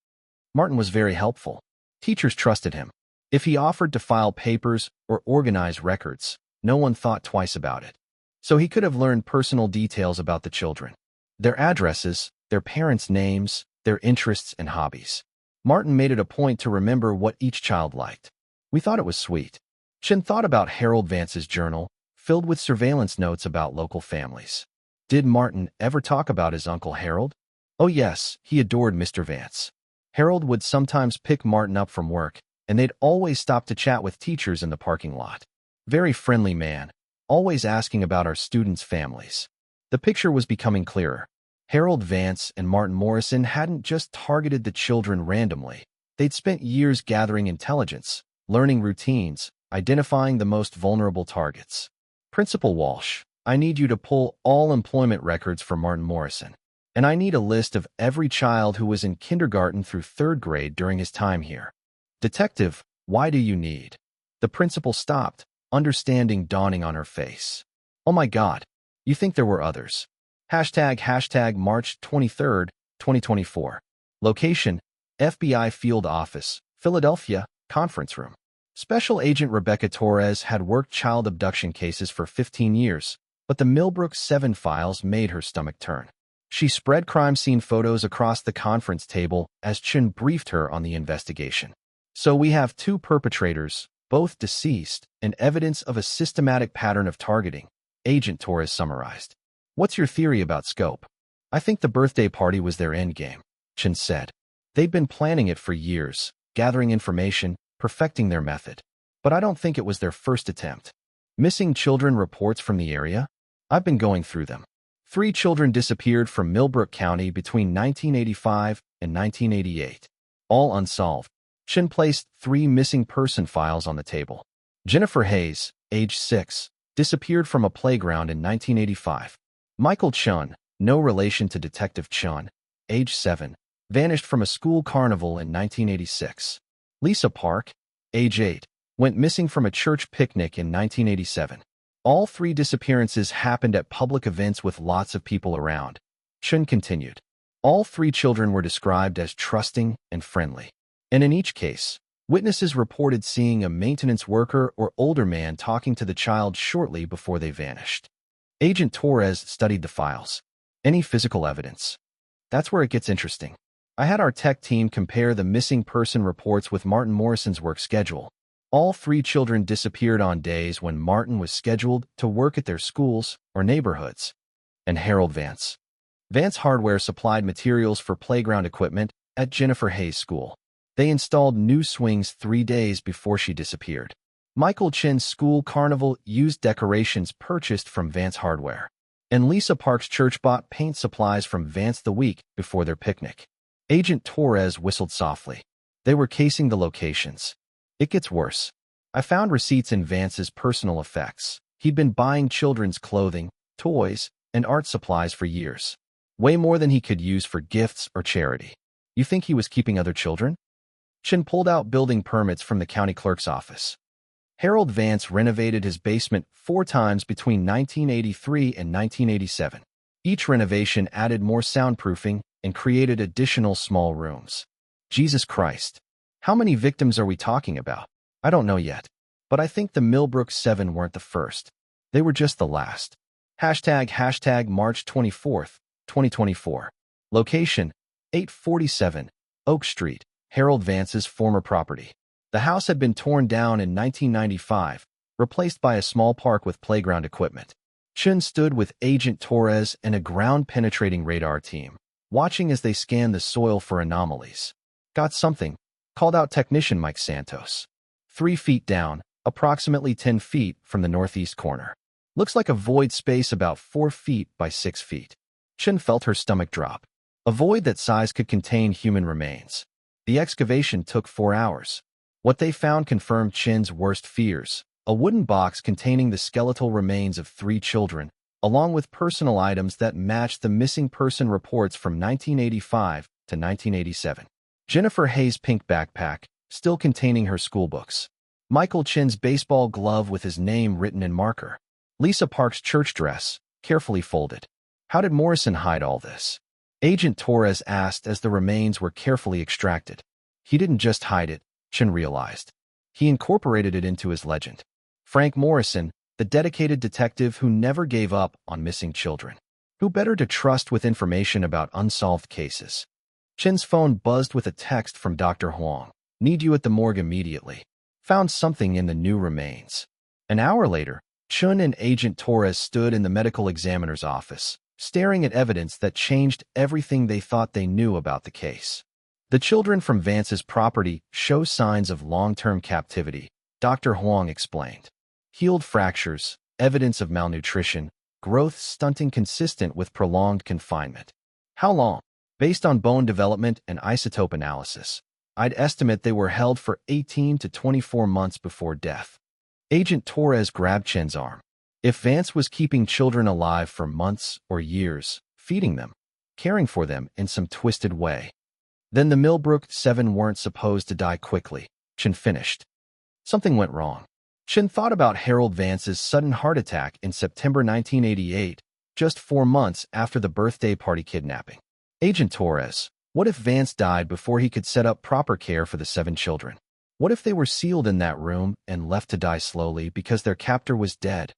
Martin was very helpful. Teachers trusted him. If he offered to file papers or organize records, no one thought twice about it. So he could have learned personal details about the children. Their addresses, their parents' names, their interests and hobbies. Martin made it a point to remember what each child liked. We thought it was sweet. Chun thought about Harold Vance's journal, filled with surveillance notes about local families. Did Martin ever talk about his Uncle Harold? Oh yes, he adored Mr. Vance. Harold would sometimes pick Martin up from work, and they'd always stop to chat with teachers in the parking lot. Very friendly man, always asking about our students' families. The picture was becoming clearer. Harold Vance and Martin Morrison hadn't just targeted the children randomly. They'd spent years gathering intelligence, learning routines, identifying the most vulnerable targets. Principal Walsh, I need you to pull all employment records for Martin Morrison. And I need a list of every child who was in kindergarten through third grade during his time here. Detective, why do you need? The principal stopped, understanding dawning on her face. Oh my God, you think there were others. Hashtag March 23rd, 2024. Location, FBI Field Office, Philadelphia, Conference Room. Special Agent Rebecca Torres had worked child abduction cases for 15 years, but the Millbrook 7 files made her stomach turn. She spread crime scene photos across the conference table as Chun briefed her on the investigation. So we have 2 perpetrators, both deceased, and evidence of a systematic pattern of targeting, Agent Torres summarized. What's your theory about scope? I think the birthday party was their endgame, Chun said. They'd been planning it for years, gathering information, perfecting their method. But I don't think it was their first attempt. Missing children reports from the area? I've been going through them. 3 children disappeared from Millbrook County between 1985 and 1988. All unsolved. Chun placed 3 missing person files on the table. Jennifer Hayes, age 6, disappeared from a playground in 1985. Michael Chun, no relation to Detective Chun, age 7, vanished from a school carnival in 1986. Lisa Park, age 8, went missing from a church picnic in 1987. All 3 disappearances happened at public events with lots of people around. Chun continued. All 3 children were described as trusting and friendly. And in each case, witnesses reported seeing a maintenance worker or older man talking to the child shortly before they vanished. Agent Torres studied the files. Any physical evidence? That's where it gets interesting. I had our tech team compare the missing person reports with Martin Morrison's work schedule. All 3 children disappeared on days when Martin was scheduled to work at their schools or neighborhoods. And Harold Vance. Vance Hardware supplied materials for playground equipment at Jennifer Hayes' school. They installed new swings 3 days before she disappeared. Michael Chin's school carnival used decorations purchased from Vance Hardware. And Lisa Park's church bought paint supplies from Vance the week before their picnic. Agent Torres whistled softly. They were casing the locations. It gets worse. I found receipts in Vance's personal effects. He'd been buying children's clothing, toys, and art supplies for years. Way more than he could use for gifts or charity. You think he was keeping other children? Chun pulled out building permits from the county clerk's office. Harold Vance renovated his basement 4 times between 1983 and 1987. Each renovation added more soundproofing and created additional small rooms. Jesus Christ. How many victims are we talking about? I don't know yet, but I think the Millbrook 7 weren't the first. They were just the last. Hashtag March 24th, 2024. Location, 847 Oak Street, Harold Vance's former property. The house had been torn down in 1995, replaced by a small park with playground equipment. Chun stood with Agent Torres and a ground-penetrating radar team, watching as they scanned the soil for anomalies. Got something, called out technician Mike Santos. 3 feet down, approximately 10 feet from the northeast corner. Looks like a void space about 4 feet by 6 feet. Chen felt her stomach drop. A void that size could contain human remains. The excavation took 4 hours. What they found confirmed Chen's worst fears: a wooden box containing the skeletal remains of 3 children, along with personal items that matched the missing person reports from 1985 to 1987. Jennifer Hayes' pink backpack, still containing her schoolbooks. Michael Chen's baseball glove with his name written in marker. Lisa Park's church dress, carefully folded. How did Morrison hide all this? Agent Torres asked as the remains were carefully extracted. He didn't just hide it, Chen realized. He incorporated it into his legend. Frank Morrison, the dedicated detective who never gave up on missing children. Who better to trust with information about unsolved cases? Chen's phone buzzed with a text from Dr. Huang. Need you at the morgue immediately. Found something in the new remains. An hour later, Chen and Agent Torres stood in the medical examiner's office, staring at evidence that changed everything they thought they knew about the case. The children from Vance's property show signs of long-term captivity, Dr. Huang explained. Healed fractures, evidence of malnutrition, growth stunting consistent with prolonged confinement. How long? Based on bone development and isotope analysis, I'd estimate they were held for 18 to 24 months before death. Agent Torres grabbed Chen's arm. If Vance was keeping children alive for months or years, feeding them, caring for them in some twisted way, then the Millbrook 7 weren't supposed to die quickly, Chen finished. Something went wrong. Chen thought about Harold Vance's sudden heart attack in September 1988, just 4 months after the birthday party kidnapping. Agent Torres, what if Vance died before he could set up proper care for the 7 children? What if they were sealed in that room and left to die slowly because their captor was dead?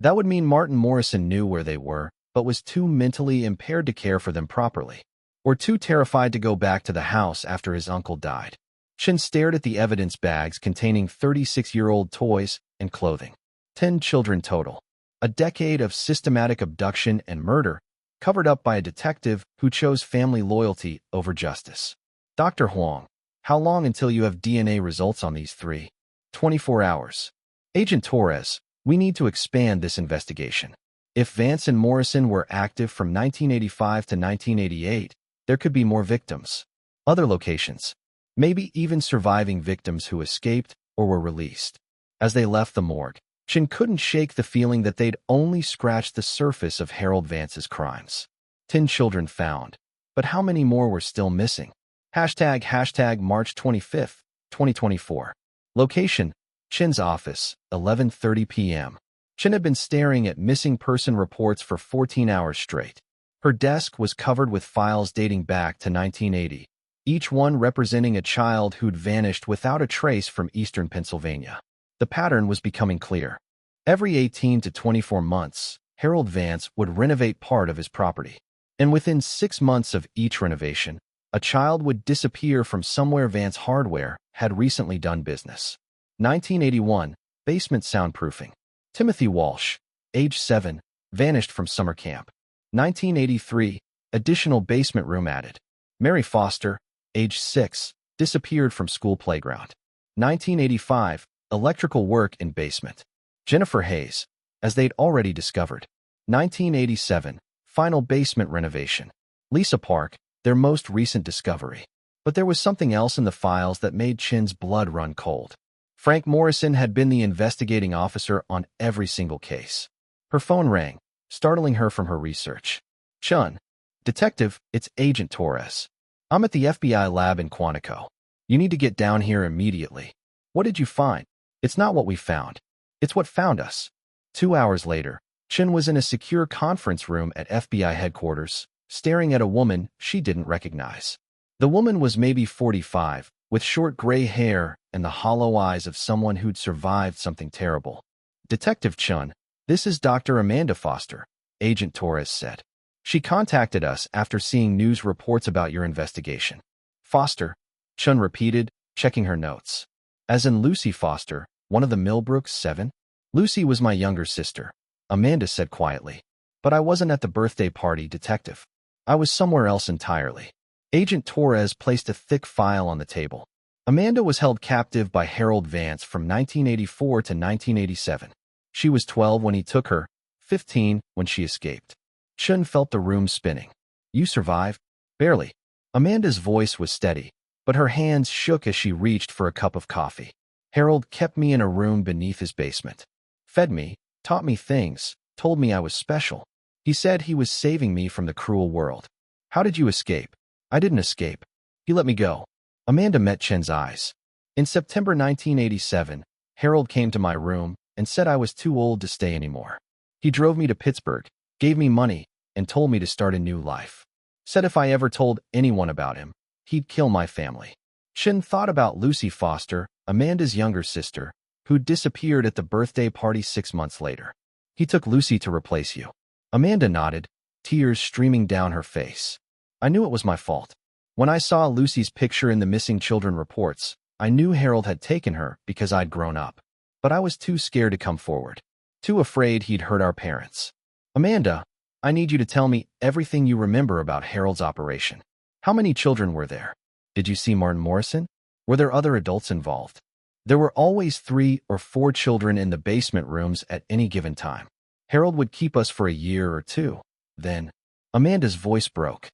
That would mean Martin Morrison knew where they were, but was too mentally impaired to care for them properly, or too terrified to go back to the house after his uncle died. Chen stared at the evidence bags containing 36-year-old toys and clothing. 10 children total. A decade of systematic abduction and murder, covered up by a detective who chose family loyalty over justice. Dr. Huang, how long until you have DNA results on these 3? 24 hours. Agent Torres, we need to expand this investigation. If Vance and Morrison were active from 1985 to 1988, there could be more victims. Other locations. Maybe even surviving victims who escaped or were released. As they left the morgue, Chen couldn't shake the feeling that they'd only scratched the surface of Harold Vance's crimes. 10 children found. But how many more were still missing? Hashtag March 25th, 2024. Location, Chen's office, 11:30 p.m. Chen had been staring at missing person reports for 14 hours straight. Her desk was covered with files dating back to 1980, each one representing a child who'd vanished without a trace from eastern Pennsylvania. The pattern was becoming clear. Every 18 to 24 months, Harold Vance would renovate part of his property. And within 6 months of each renovation, a child would disappear from somewhere Vance Hardware had recently done business. 1981, basement soundproofing. Timothy Walsh, age 7, vanished from summer camp. 1983, additional basement room added. Mary Foster, age 6, disappeared from school playground. 1985, electrical work in basement. Jennifer Hayes, as they'd already discovered. 1987, final basement renovation. Lisa Park, their most recent discovery. But there was something else in the files that made Chen's blood run cold. Frank Morrison had been the investigating officer on every single case. Her phone rang, startling her from her research. Chen, detective, it's Agent Torres. I'm at the FBI lab in Quantico. You need to get down here immediately. What did you find? It's not what we found. It's what found us. 2 hours later, Chen was in a secure conference room at FBI headquarters, staring at a woman she didn't recognize. The woman was maybe 45, with short gray hair and the hollow eyes of someone who'd survived something terrible. Detective Chen, this is Dr. Amanda Foster, Agent Torres said. She contacted us after seeing news reports about your investigation. Foster, Chen repeated, checking her notes. As in Lucy Foster, one of the Millbrook 7? Lucy was my younger sister, Amanda said quietly. But I wasn't at the birthday party, detective. I was somewhere else entirely. Agent Torres placed a thick file on the table. Amanda was held captive by Harold Vance from 1984 to 1987. She was 12 when he took her, 15 when she escaped. Chun felt the room spinning. You survived? Barely. Amanda's voice was steady, but her hands shook as she reached for a cup of coffee. Harold kept me in a room beneath his basement. Fed me, taught me things, told me I was special. He said he was saving me from the cruel world. How did you escape? I didn't escape. He let me go. Amanda met Chen's eyes. In September 1987, Harold came to my room and said I was too old to stay anymore. He drove me to Pittsburgh, gave me money, and told me to start a new life. Said if I ever told anyone about him, he'd kill my family. Chen thought about Lucy Foster, Amanda's younger sister, who disappeared at the birthday party 6 months later. He took Lucy to replace you. Amanda nodded, tears streaming down her face. I knew it was my fault. When I saw Lucy's picture in the missing children reports, I knew Harold had taken her because I'd grown up. But I was too scared to come forward. Too afraid he'd hurt our parents. Amanda, I need you to tell me everything you remember about Harold's operation. How many children were there? Did you see Martin Morrison? Were there other adults involved? There were always 3 or 4 children in the basement rooms at any given time. Harold would keep us for a year or 2. Then, Amanda's voice broke.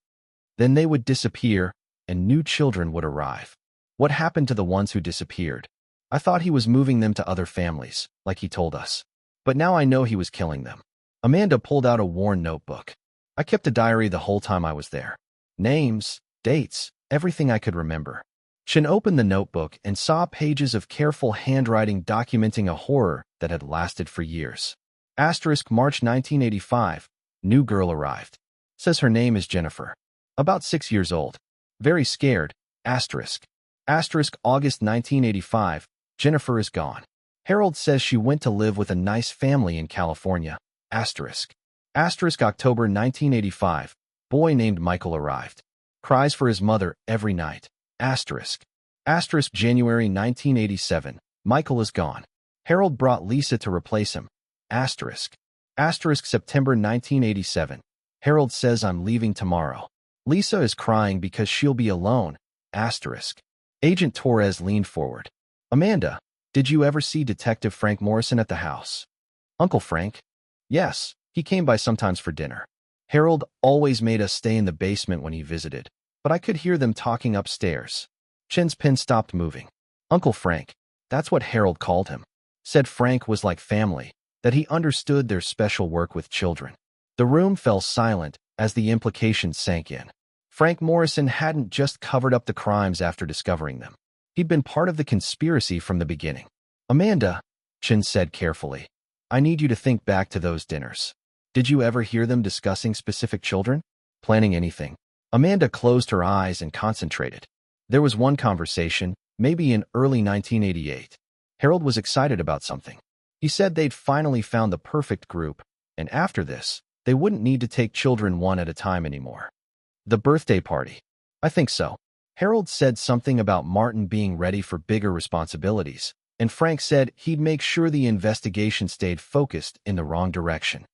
Then they would disappear, and new children would arrive. What happened to the ones who disappeared? I thought he was moving them to other families, like he told us. But now I know he was killing them. Amanda pulled out a worn notebook. I kept a diary the whole time I was there. Names, dates, everything I could remember. Chen opened the notebook and saw pages of careful handwriting documenting a horror that had lasted for years. Asterisk March 1985. New girl arrived. Says her name is Jennifer. About 6 years old. Very scared. Asterisk. Asterisk August 1985. Jennifer is gone. Harold says she went to live with a nice family in California. Asterisk. Asterisk October 1985. Boy named Michael arrived. Cries for his mother every night. Asterisk. Asterisk January 1987. Michael is gone. Harold brought Lisa to replace him. Asterisk. Asterisk September 1987. Harold says I'm leaving tomorrow. Lisa is crying because she'll be alone. Asterisk. Agent Torres leaned forward. Amanda, did you ever see Detective Frank Morrison at the house? Uncle Frank? Yes, he came by sometimes for dinner. Harold always made us stay in the basement when he visited, but I could hear them talking upstairs. Chen's pen stopped moving. Uncle Frank, that's what Harold called him. Said Frank was like family, that he understood their special work with children. The room fell silent as the implications sank in. Frank Morrison hadn't just covered up the crimes after discovering them. He'd been part of the conspiracy from the beginning. Amanda, Chen said carefully, I need you to think back to those dinners. Did you ever hear them discussing specific children? Planning anything? Amanda closed her eyes and concentrated. There was one conversation, maybe in early 1988. Harold was excited about something. He said they'd finally found the perfect group, and after this, they wouldn't need to take children one at a time anymore. The birthday party. I think so. Harold said something about Martin being ready for bigger responsibilities, and Frank said he'd make sure the investigation stayed focused in the wrong direction.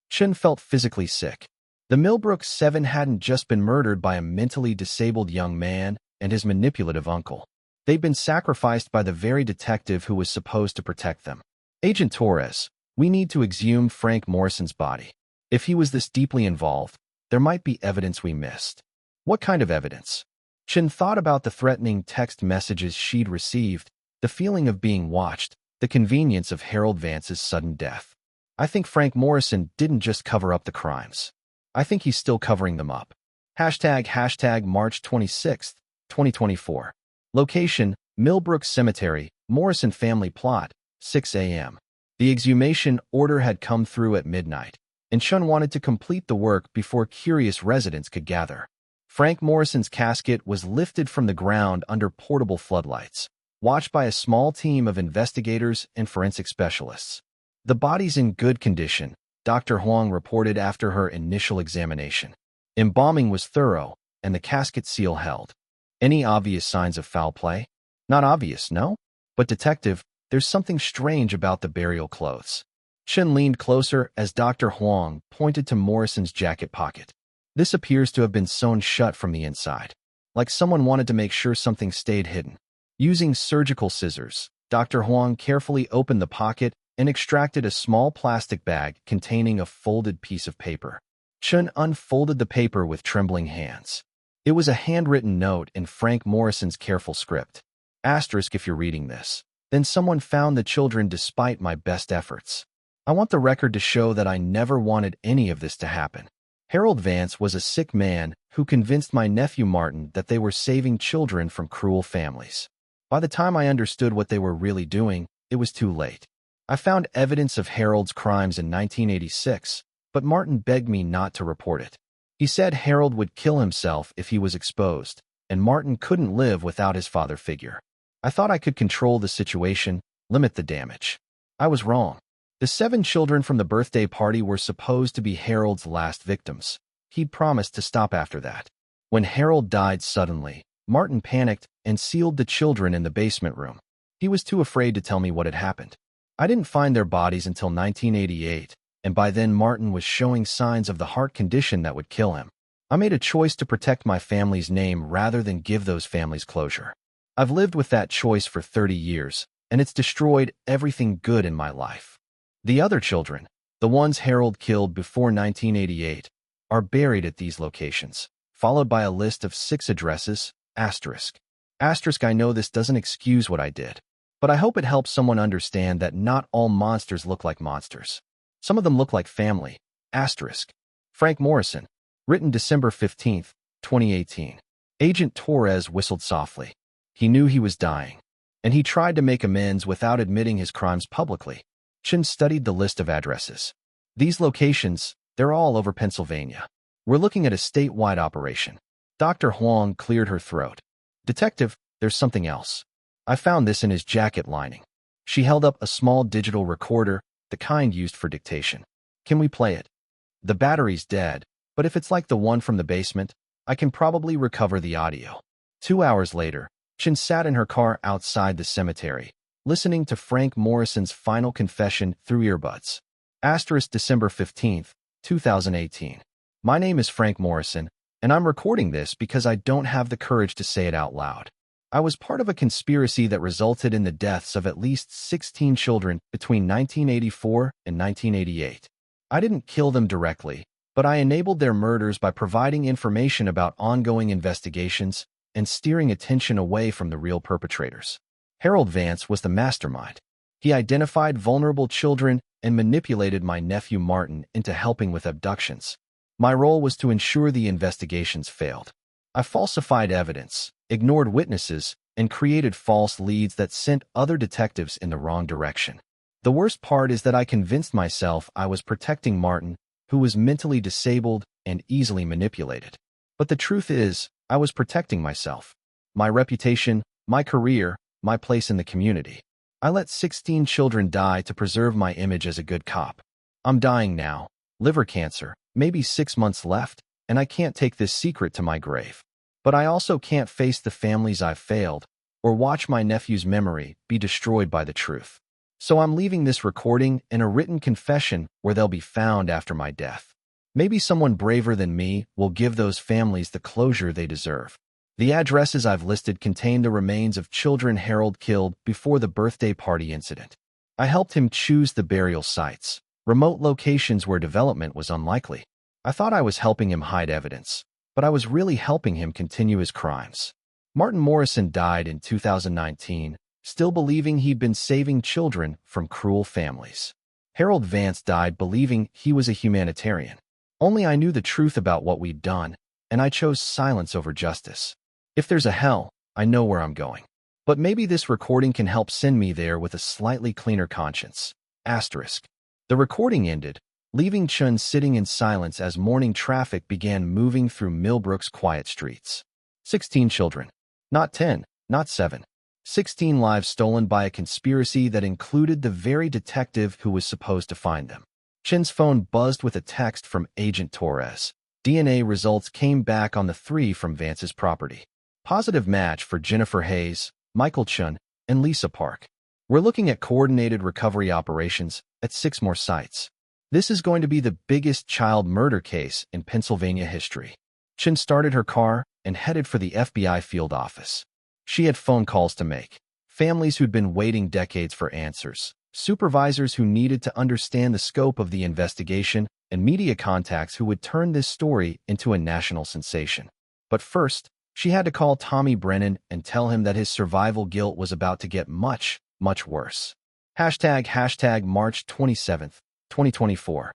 Chen felt physically sick. The Millbrook 7 hadn't just been murdered by a mentally disabled young man and his manipulative uncle. They'd been sacrificed by the very detective who was supposed to protect them. Agent Torres, we need to exhume Frank Morrison's body. If he was this deeply involved, there might be evidence we missed. What kind of evidence? Chen thought about the threatening text messages she'd received, the feeling of being watched, the convenience of Harold Vance's sudden death. I think Frank Morrison didn't just cover up the crimes. I think he's still covering them up. Hashtag March 26, 2024. Location, Millbrook Cemetery, Morrison family plot, 6 a.m. The exhumation order had come through at midnight, and Chun wanted to complete the work before curious residents could gather. Frank Morrison's casket was lifted from the ground under portable floodlights, watched by a small team of investigators and forensic specialists. The body's in good condition, Dr. Huang reported after her initial examination. Embalming was thorough, and the casket seal held. Any obvious signs of foul play? Not obvious, no? But detective, there's something strange about the burial clothes. Chen leaned closer as Dr. Huang pointed to Morrison's jacket pocket. This appears to have been sewn shut from the inside, like someone wanted to make sure something stayed hidden. Using surgical scissors, Dr. Huang carefully opened the pocket and extracted a small plastic bag containing a folded piece of paper. Chun unfolded the paper with trembling hands. It was a handwritten note in Frank Morrison's careful script. Asterisk if you're reading this. Then someone found the children despite my best efforts. I want the record to show that I never wanted any of this to happen. Harold Vance was a sick man who convinced my nephew Martin that they were saving children from cruel families. By the time I understood what they were really doing, it was too late. I found evidence of Harold's crimes in 1986, but Martin begged me not to report it. He said Harold would kill himself if he was exposed, and Martin couldn't live without his father figure. I thought I could control the situation, limit the damage. I was wrong. The 7 children from the birthday party were supposed to be Harold's last victims. He'd promised to stop after that. When Harold died suddenly, Martin panicked and sealed the children in the basement room. He was too afraid to tell me what had happened. I didn't find their bodies until 1988, and by then Martin was showing signs of the heart condition that would kill him. I made a choice to protect my family's name rather than give those families closure. I've lived with that choice for 30 years, and it's destroyed everything good in my life. The other children, the ones Harold killed before 1988, are buried at these locations, followed by a list of 6 addresses, asterisk. Asterisk, I know this doesn't excuse what I did, but I hope it helps someone understand that not all monsters look like monsters. Some of them look like family, asterisk. Frank Morrison, written December 15, 2018. Agent Torres whistled softly. He knew he was dying, and he tried to make amends without admitting his crimes publicly. Chun studied the list of addresses. These locations, they're all over Pennsylvania. We're looking at a statewide operation. Dr. Huang cleared her throat. Detective, there's something else. I found this in his jacket lining. She held up a small digital recorder, the kind used for dictation. Can we play it? The battery's dead, but if it's like the one from the basement, I can probably recover the audio. 2 hours later, Chun sat in her car outside the cemetery, listening to Frank Morrison's final confession through earbuds. Asterisk December 15, 2018. My name is Frank Morrison, and I'm recording this because I don't have the courage to say it out loud. I was part of a conspiracy that resulted in the deaths of at least 16 children between 1984 and 1988. I didn't kill them directly, but I enabled their murders by providing information about ongoing investigations and steering attention away from the real perpetrators. Harold Vance was the mastermind. He identified vulnerable children and manipulated my nephew Martin into helping with abductions. My role was to ensure the investigations failed. I falsified evidence, ignored witnesses, and created false leads that sent other detectives in the wrong direction. The worst part is that I convinced myself I was protecting Martin, who was mentally disabled and easily manipulated. But the truth is, I was protecting myself, my reputation, my career, my place in the community. I let 16 children die to preserve my image as a good cop. I'm dying now, liver cancer, maybe 6 months left, and I can't take this secret to my grave. But I also can't face the families I've failed, or watch my nephew's memory be destroyed by the truth. So I'm leaving this recording and a written confession where they'll be found after my death. Maybe someone braver than me will give those families the closure they deserve. The addresses I've listed contain the remains of children Harold killed before the birthday party incident. I helped him choose the burial sites, remote locations where development was unlikely. I thought I was helping him hide evidence, but I was really helping him continue his crimes. Martin Morrison died in 2019, still believing he'd been saving children from cruel families. Harold Vance died believing he was a humanitarian. Only I knew the truth about what we'd done, and I chose silence over justice. If there's a hell, I know where I'm going. But maybe this recording can help send me there with a slightly cleaner conscience. Asterisk. The recording ended, leaving Chun sitting in silence as morning traffic began moving through Millbrook's quiet streets. 16 children. Not 10, not 7. 16 lives stolen by a conspiracy that included the very detective who was supposed to find them. Chun's phone buzzed with a text from Agent Torres. DNA results came back on the 3 from Vance's property. Positive match for Jennifer Hayes, Michael Chun, and Lisa Park. We're looking at coordinated recovery operations at 6 more sites. This is going to be the biggest child murder case in Pennsylvania history. Chin started her car and headed for the FBI field office. She had phone calls to make. Families who'd been waiting decades for answers, supervisors who needed to understand the scope of the investigation, and media contacts who would turn this story into a national sensation. But first, she had to call Tommy Brennan and tell him that his survival guilt was about to get much, much worse. Hashtag March 27th, 2024.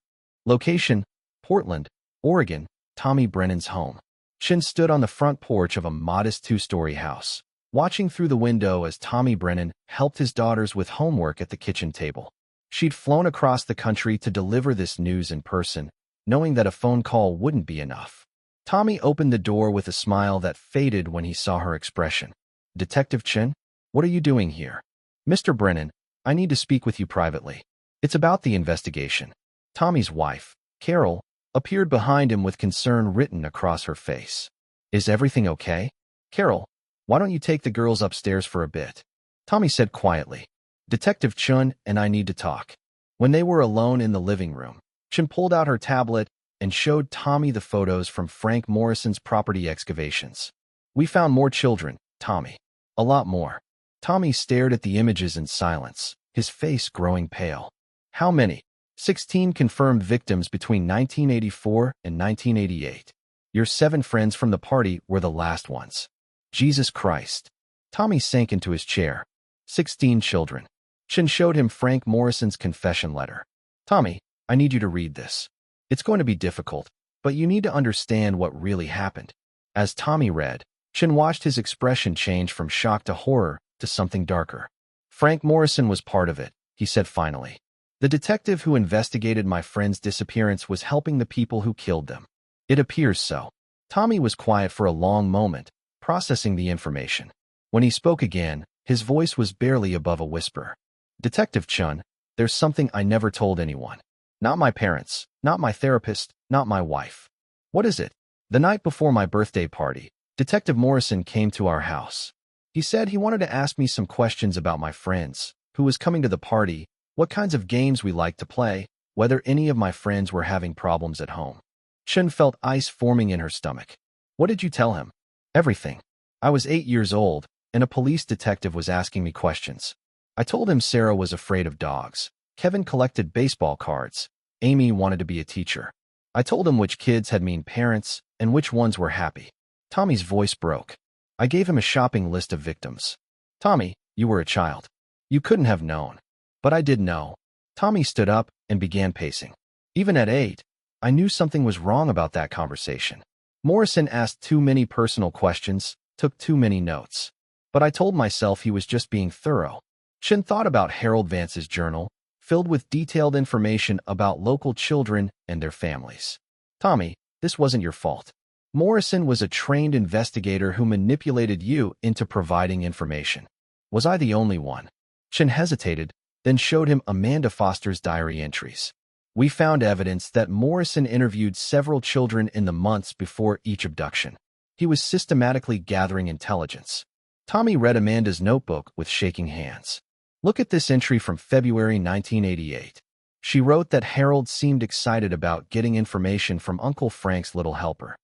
Location, Portland, Oregon, Tommy Brennan's home. Chin stood on the front porch of a modest two-story house, watching through the window as Tommy Brennan helped his daughters with homework at the kitchen table. She'd flown across the country to deliver this news in person, knowing that a phone call wouldn't be enough. Tommy opened the door with a smile that faded when he saw her expression. "Detective Chin, what are you doing here?" "Mr. Brennan, I need to speak with you privately. It's about the investigation." Tommy's wife, Carol, appeared behind him with concern written across her face. "Is everything okay? Carol, why don't you take the girls upstairs for a bit?" Tommy said quietly. "Detective Chun and I need to talk." When they were alone in the living room, Chin pulled out her tablet and showed Tommy the photos from Frank Morrison's property excavations. "We found more children, Tommy. A lot more." Tommy stared at the images in silence, his face growing pale. "How many?" 16 confirmed victims between 1984 and 1988. Your 7 friends from the party were the last ones. Jesus Christ. Tommy sank into his chair. 16 children. Chin showed him Frank Morrison's confession letter. "Tommy, I need you to read this. It's going to be difficult, but you need to understand what really happened." As Tommy read, Chin watched his expression change from shock to horror to something darker. "Frank Morrison was part of it," he said finally. "The detective who investigated my friend's disappearance was helping the people who killed them. It appears so." Tommy was quiet for a long moment, processing the information. When he spoke again, his voice was barely above a whisper. "Detective Chun, there's something I never told anyone. Not my parents, not my therapist, not my wife." "What is it?" "The night before my birthday party, Detective Morrison came to our house. He said he wanted to ask me some questions about my friends, who was coming to the party, what kinds of games we liked to play, whether any of my friends were having problems at home." Chin felt ice forming in her stomach. "What did you tell him?" "Everything. I was 8 years old, and a police detective was asking me questions. I told him Sarah was afraid of dogs. Kevin collected baseball cards. Amy wanted to be a teacher. I told him which kids had mean parents and which ones were happy." Tommy's voice broke. "I gave him a shopping list of victims." "Tommy, you were a child. You couldn't have known." "But I did know." Tommy stood up and began pacing. "Even at 8, I knew something was wrong about that conversation. Morrison asked too many personal questions, took too many notes. But I told myself he was just being thorough." Chin thought about Harold Vance's journal, filled with detailed information about local children and their families. "Tommy, this wasn't your fault. Morrison was a trained investigator who manipulated you into providing information. Was I the only one?" Chin hesitated, then showed him Amanda Foster's diary entries. "We found evidence that Morrison interviewed several children in the months before each abduction. He was systematically gathering intelligence." Tommy read Amanda's notebook with shaking hands. "Look at this entry from February 1988. She wrote that Harold seemed excited about getting information from Uncle Frank's little helper.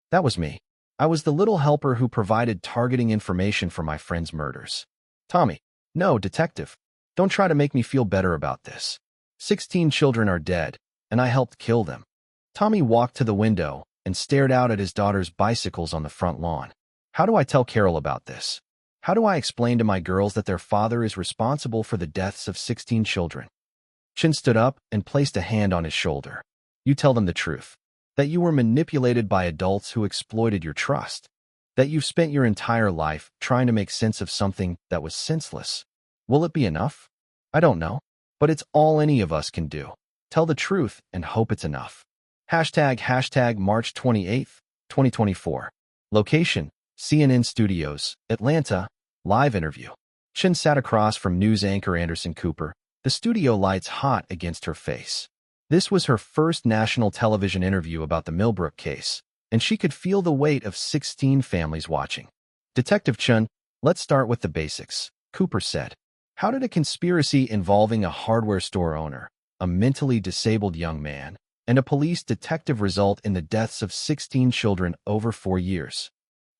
That was me. I was the little helper who provided targeting information for my friend's murders." "Tommy, no, detective. Don't try to make me feel better about this. 16 children are dead, and I helped kill them." Tommy walked to the window and stared out at his daughter's bicycles on the front lawn. "How do I tell Carol about this? How do I explain to my girls that their father is responsible for the deaths of 16 children?" Chin stood up and placed a hand on his shoulder. "You tell them the truth. That you were manipulated by adults who exploited your trust. That you've spent your entire life trying to make sense of something that was senseless. Will it be enough? I don't know. But it's all any of us can do. Tell the truth and hope it's enough." Hashtag March 28th, 2024. Location, CNN Studios, Atlanta, live interview. Chin sat across from news anchor Anderson Cooper, the studio lights hot against her face. This was her first national television interview about the Millbrook case, and she could feel the weight of 16 families watching. "Detective Chun, let's start with the basics," Cooper said. "How did a conspiracy involving a hardware store owner, a mentally disabled young man, and a police detective result in the deaths of 16 children over 4 years.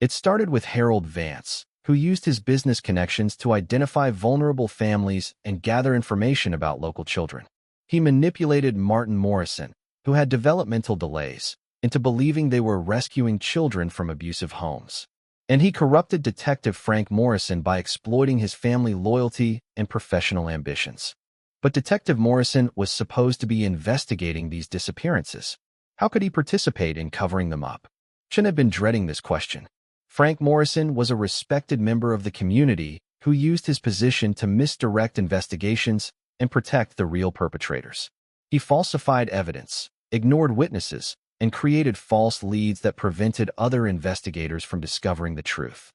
It started with Harold Vance, who used his business connections to identify vulnerable families and gather information about local children. He manipulated Martin Morrison, who had developmental delays, into believing they were rescuing children from abusive homes. And he corrupted Detective Frank Morrison by exploiting his family loyalty and professional ambitions. But Detective Morrison was supposed to be investigating these disappearances. How could he participate in covering them up? Chen had been dreading this question. Frank Morrison was a respected member of the community who used his position to misdirect investigations and protect the real perpetrators. He falsified evidence, ignored witnesses, and created false leads that prevented other investigators from discovering the truth.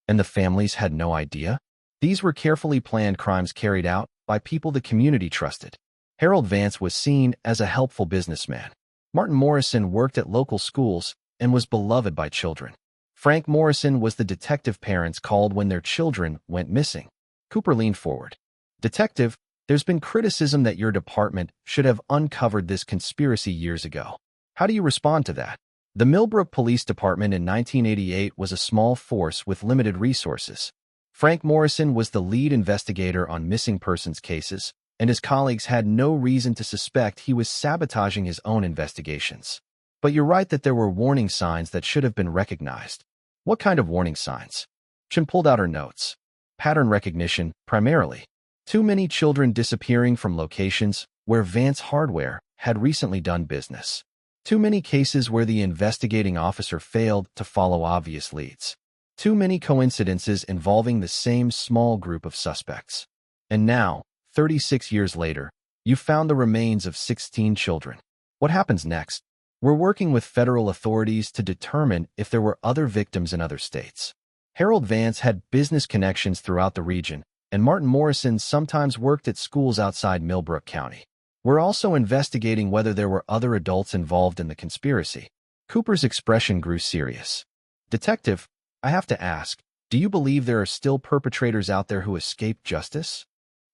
And the families had no idea? These were carefully planned crimes carried out by people the community trusted. Harold Vance was seen as a helpful businessman. Martin Morrison worked at local schools and was beloved by children. Frank Morrison was the detective parents called when their children went missing. Cooper leaned forward. "Detective, there's been criticism that your department should have uncovered this conspiracy years ago. How do you respond to that?" The Millbrook Police Department in 1988 was a small force with limited resources. Frank Morrison was the lead investigator on missing persons cases, and his colleagues had no reason to suspect he was sabotaging his own investigations. But you're right that there were warning signs that should have been recognized. What kind of warning signs? Chen pulled out her notes. Pattern recognition, primarily. Too many children disappearing from locations where Vance Hardware had recently done business. Too many cases where the investigating officer failed to follow obvious leads. Too many coincidences involving the same small group of suspects. And now, 36 years later, you've found the remains of 16 children. What happens next? We're working with federal authorities to determine if there were other victims in other states. Harold Vance had business connections throughout the region, and Martin Morrison sometimes worked at schools outside Millbrook County. We're also investigating whether there were other adults involved in the conspiracy. Cooper's expression grew serious. "Detective, I have to ask, do you believe there are still perpetrators out there who escaped justice?"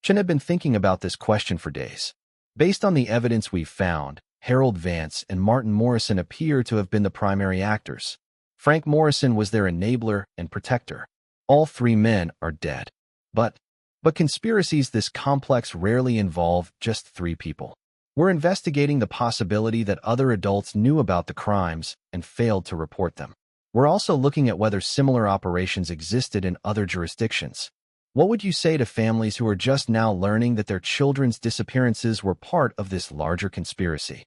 Chen had been thinking about this question for days. Based on the evidence we've found, Harold Vance and Martin Morrison appear to have been the primary actors. Frank Morrison was their enabler and protector. All 3 men are dead. But conspiracies this complex rarely involve just 3 people. We're investigating the possibility that other adults knew about the crimes and failed to report them. We're also looking at whether similar operations existed in other jurisdictions. What would you say to families who are just now learning that their children's disappearances were part of this larger conspiracy?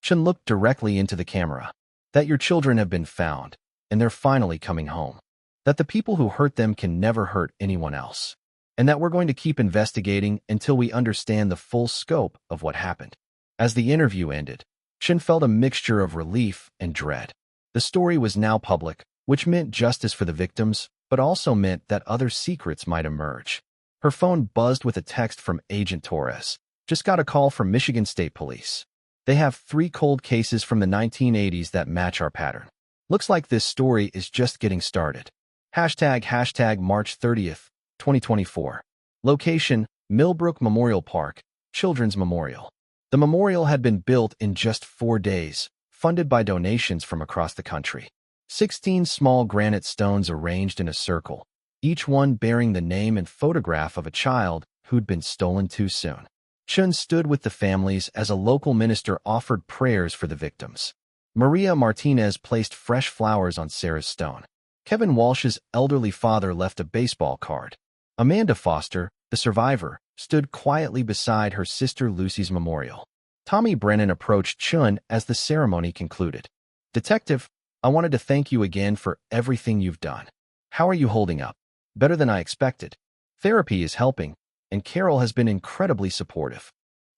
Chen looked directly into the camera. That your children have been found, and they're finally coming home. That the people who hurt them can never hurt anyone else. And that we're going to keep investigating until we understand the full scope of what happened. As the interview ended, Chen felt a mixture of relief and dread. The story was now public, which meant justice for the victims, but also meant that other secrets might emerge. Her phone buzzed with a text from Agent Torres. "Just got a call from Michigan State Police. They have 3 cold cases from the 1980s that match our pattern. Looks like this story is just getting started." ## March 30th, 2024. Location, Millbrook Memorial Park, Children's Memorial. The memorial had been built in just 4 days, funded by donations from across the country. 16 small granite stones arranged in a circle, each one bearing the name and photograph of a child who'd been stolen too soon. Chen stood with the families as a local minister offered prayers for the victims. Maria Martinez placed fresh flowers on Sarah's stone. Kevin Walsh's elderly father left a baseball card. Amanda Foster, the survivor, stood quietly beside her sister Lucy's memorial. Tommy Brennan approached Chun as the ceremony concluded. "Detective, I wanted to thank you again for everything you've done. How are you holding up?" "Better than I expected. Therapy is helping, and Carol has been incredibly supportive."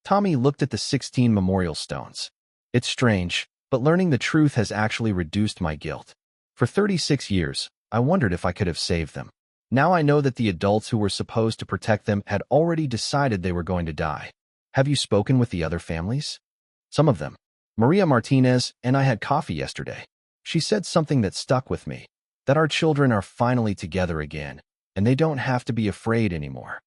Tommy looked at the 16 memorial stones. "It's strange, but learning the truth has actually reduced my guilt. For 36 years, I wondered if I could have saved them. Now I know that the adults who were supposed to protect them had already decided they were going to die." "Have you spoken with the other families?" "Some of them. Maria Martinez and I had coffee yesterday. She said something that stuck with me, that our children are finally together again, and they don't have to be afraid anymore."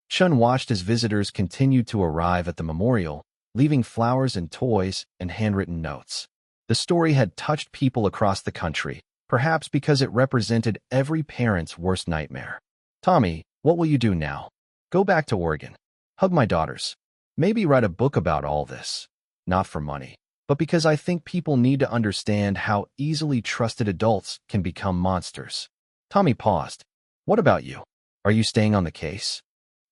Chun watched as visitors continued to arrive at the memorial, leaving flowers and toys and handwritten notes. The story had touched people across the country, perhaps because it represented every parent's worst nightmare. Tommy, what will you do now? Go back to Oregon. Hug my daughters. Maybe write a book about all this. Not for money, but because I think people need to understand how easily trusted adults can become monsters. Tommy paused. What about you? Are you staying on the case?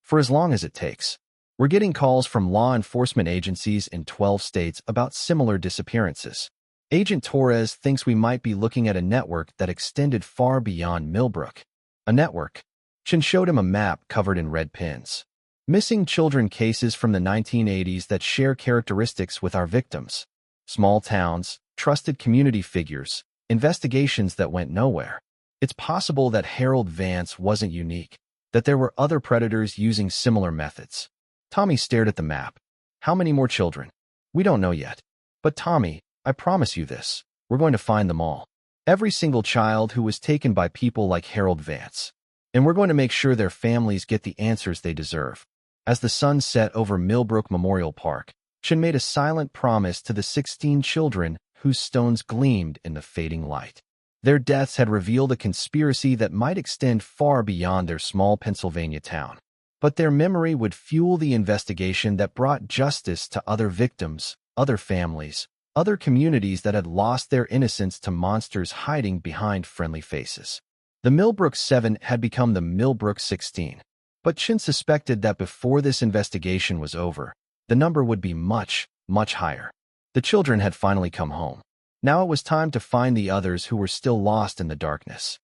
For as long as it takes. We're getting calls from law enforcement agencies in 12 states about similar disappearances. Agent Torres thinks we might be looking at a network that extended far beyond Millbrook. A network? Chen showed him a map covered in red pins. Missing children cases from the 1980s that share characteristics with our victims. Small towns, trusted community figures, investigations that went nowhere. It's possible that Harold Vance wasn't unique, that there were other predators using similar methods. Tommy stared at the map. How many more children? We don't know yet. But Tommy, I promise you this. We're going to find them all. Every single child who was taken by people like Harold Vance. And we're going to make sure their families get the answers they deserve. As the sun set over Millbrook Memorial Park, Chen made a silent promise to the 16 children whose stones gleamed in the fading light. Their deaths had revealed a conspiracy that might extend far beyond their small Pennsylvania town. But their memory would fuel the investigation that brought justice to other victims, other families, other communities that had lost their innocence to monsters hiding behind friendly faces. The Millbrook 7 had become the Millbrook 16. But Chen suspected that before this investigation was over, the number would be much, much higher. The children had finally come home. Now it was time to find the others who were still lost in the darkness.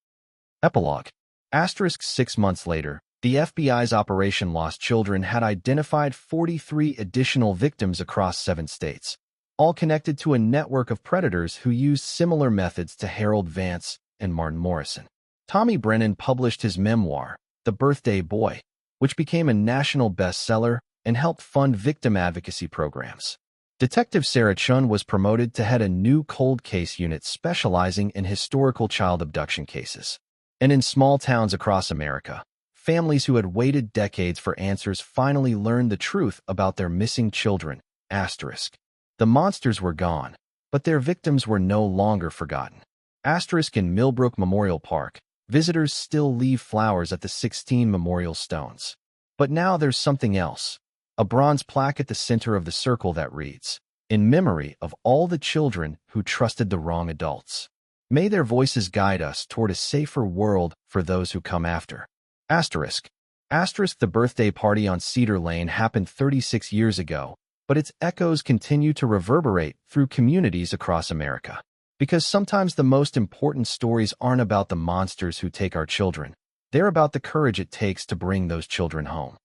Epilogue. 6 months later, the FBI's Operation Lost Children had identified 43 additional victims across 7 states, all connected to a network of predators who used similar methods to Harold Vance and Martin Morrison. Tommy Brennan published his memoir, The Birthday Boy, which became a national bestseller and helped fund victim advocacy programs. Detective Sarah Chun was promoted to head a new cold case unit specializing in historical child abduction cases. And in small towns across America, families who had waited decades for answers finally learned the truth about their missing children. The monsters were gone, but their victims were no longer forgotten. In Millbrook Memorial Park, visitors still leave flowers at the 16 memorial stones. But now there's something else. A bronze plaque at the center of the circle that reads, "In memory of all the children who trusted the wrong adults. May their voices guide us toward a safer world for those who come after." The birthday party on Cedar Lane happened 36 years ago, but its echoes continue to reverberate through communities across America. Because sometimes the most important stories aren't about the monsters who take our children. They're about the courage it takes to bring those children home.